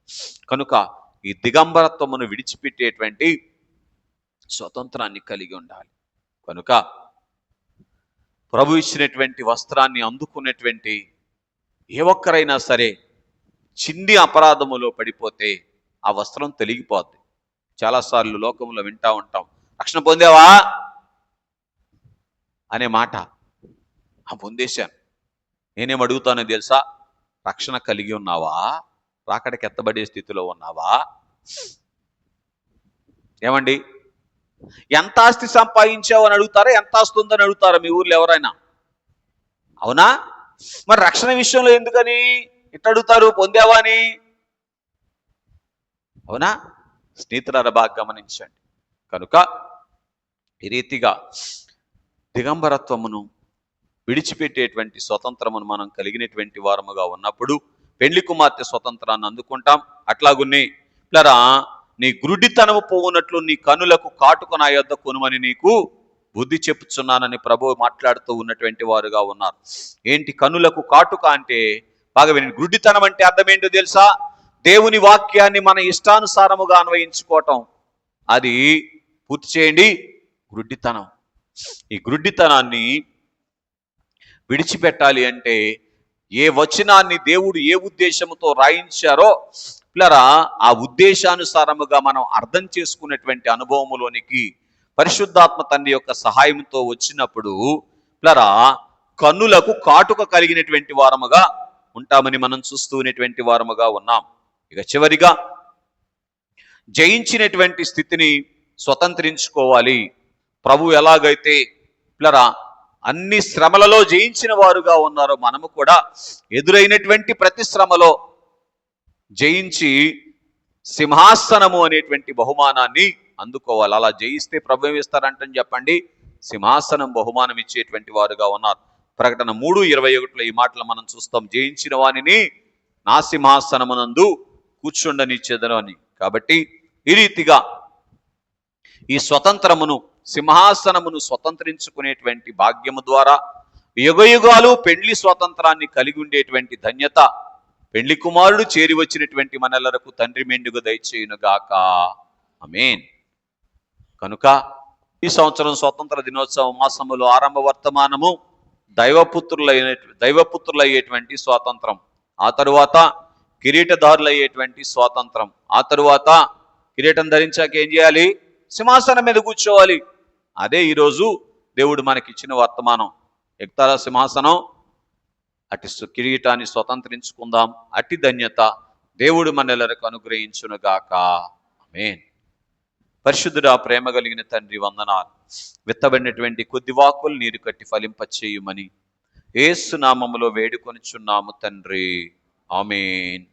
కనుక ఈ దిగంబరత్వమును విడిచిపెట్టేటువంటి స్వతంత్రాన్ని కలిగి ఉండాలి. కనుక ప్రభు ఇచ్చినటువంటి వస్త్రాన్ని అందుకున్నటువంటి ఏ ఒక్కరైనా సరే చిన్ని అపరాధములో పడిపోతే ఆ వస్త్రం తొలగిపోద్ది. చాలాసార్లు లోకంలో వింటా ఉంటాం, రక్షణ పొందావా? అనే మాట పొందేశాను. నేనేం అడుగుతానో తెలుసా? రక్షణ కలిగి ఉన్నావా? రాకడకి ఎత్తబడే స్థితిలో ఉన్నావా? ఏమండి, ఎంత ఆస్తి సంపాదించావు అని అడుగుతారా? ఎంత ఆస్తి ఉందని అడుగుతారా మీ ఊర్లో ఎవరైనా? అవునా? మరి రక్షణ విషయంలో ఎందుకని ఇట్లా అడుగుతారు? పొందావా అని. అవునా? స్నేహితులారా, బాగా గమనించండి. కనుక ఈ రీతిగా దిగంబరత్వమును విడిచిపెట్టేటువంటి స్వతంత్రమును మనం కలిగినటువంటి వారముగా ఉన్నప్పుడు పెండ్లి కుమార్తె స్వతంత్రాన్ని అందుకుంటాం. అట్లాగున్నే పిల్లరా, నీ గురుడితనము పోవునట్లు నీ కనులకు కాటుక నా యొద్ద కొనుమని నీకు బుద్ధి చెప్పుచున్నానని ప్రభు మాట్లాడుతూ ఉన్నటువంటి వారుగా ఉన్నారు. ఏంటి కనులకు కాటుక అంటే? బాగా వినండి. గురుడితనం అంటే అర్థం ఏంటో తెలుసా? దేవుని వాక్యాన్ని మన ఇష్టానుసారముగా అన్వయించుకోవటం. అది పూర్తి చేయండి గురుడితనం. ఈ గురుడితనాన్ని విడిచిపెట్టాలి అంటే ఏ వచనాన్ని దేవుడు ఏ ఉద్దేశంతో రాయించారో పిల్లరా, ఆ ఉద్దేశానుసారముగా మనం అర్థం చేసుకునేటువంటి అనుభవములోనికి పరిశుద్ధాత్మ తండ్రి యొక్క సహాయంతో వచ్చినప్పుడు పిల్లరా, కన్నులకు కాటుక కలిగినటువంటి వారముగా ఉంటామని మనం చూస్తున్నటువంటి వారముగా ఉన్నాం. ఇక చివరిగా జయించినటువంటి స్థితిని స్వతంత్రించుకోవాలి. ప్రభు ఎలాగైతే పిల్లరా అన్ని శ్రమలలో జయించిన వారుగా ఉన్నారో మనము కూడా ఎదురైనటువంటి ప్రతి శ్రమలో జయించి సింహాసనము అనేటువంటి బహుమానాన్ని అందుకోవాలి. అలా జయిస్తే ప్రభు ఏమిస్తారంటని చెప్పండి? సింహాసనం బహుమానం ఇచ్చేటువంటి వారుగా ఉన్నారు. ప్రకటన 3:21 ఈ మాటలు మనం చూస్తాం. జయించిన వానిని నా సింహాసనమునందు కూర్చుండనిచ్చేదను అని. కాబట్టి ఈ రీతిగా ఈ స్వతంత్రమును, సింహాసనమును స్వతంత్రించుకునేటువంటి భాగ్యము ద్వారా యుగయుగాలు పెండ్లి స్వాతంత్రాన్ని కలిగి ఉండేటువంటి ధన్యత పెండ్లి కుమారుడు చేరి వచ్చినటువంటి మనలకు తండ్రి మెండుగా దయచేయునుగాక. ఆమేన్. కనుక ఈ సంవత్సరం స్వతంత్ర దినోత్సవ మాసములో ఆరంభ వర్తమానము దైవపుత్రులయ్యేటువంటి స్వాతంత్రం, ఆ తరువాత కిరీటదారులయ్యేటువంటి స్వాతంత్రం, ఆ తరువాత కిరీటం ధరించాక ఏం చేయాలి? సింహాసనం మీద కూర్చోవాలి. అదే ఈరోజు దేవుడు మనకిచ్చిన వర్తమానం. ఎక్కుతారా సింహాసనం? అటు కిరీటాన్ని స్వతంత్రించుకుందాం. అట్టి ధన్యత దేవుడు మనలకు అనుగ్రహించునుగాక. ఆమేన్. పరిశుద్ధుడా, ప్రేమ కలిగిన తండ్రి, వందనాలు. విత్తబడినటువంటి కొద్ది వాక్కులు నీరు కట్టి ఫలింపచేయుమని యేసు నామములో వేడుకొనుచున్నాము తండ్రి. ఆమేన్.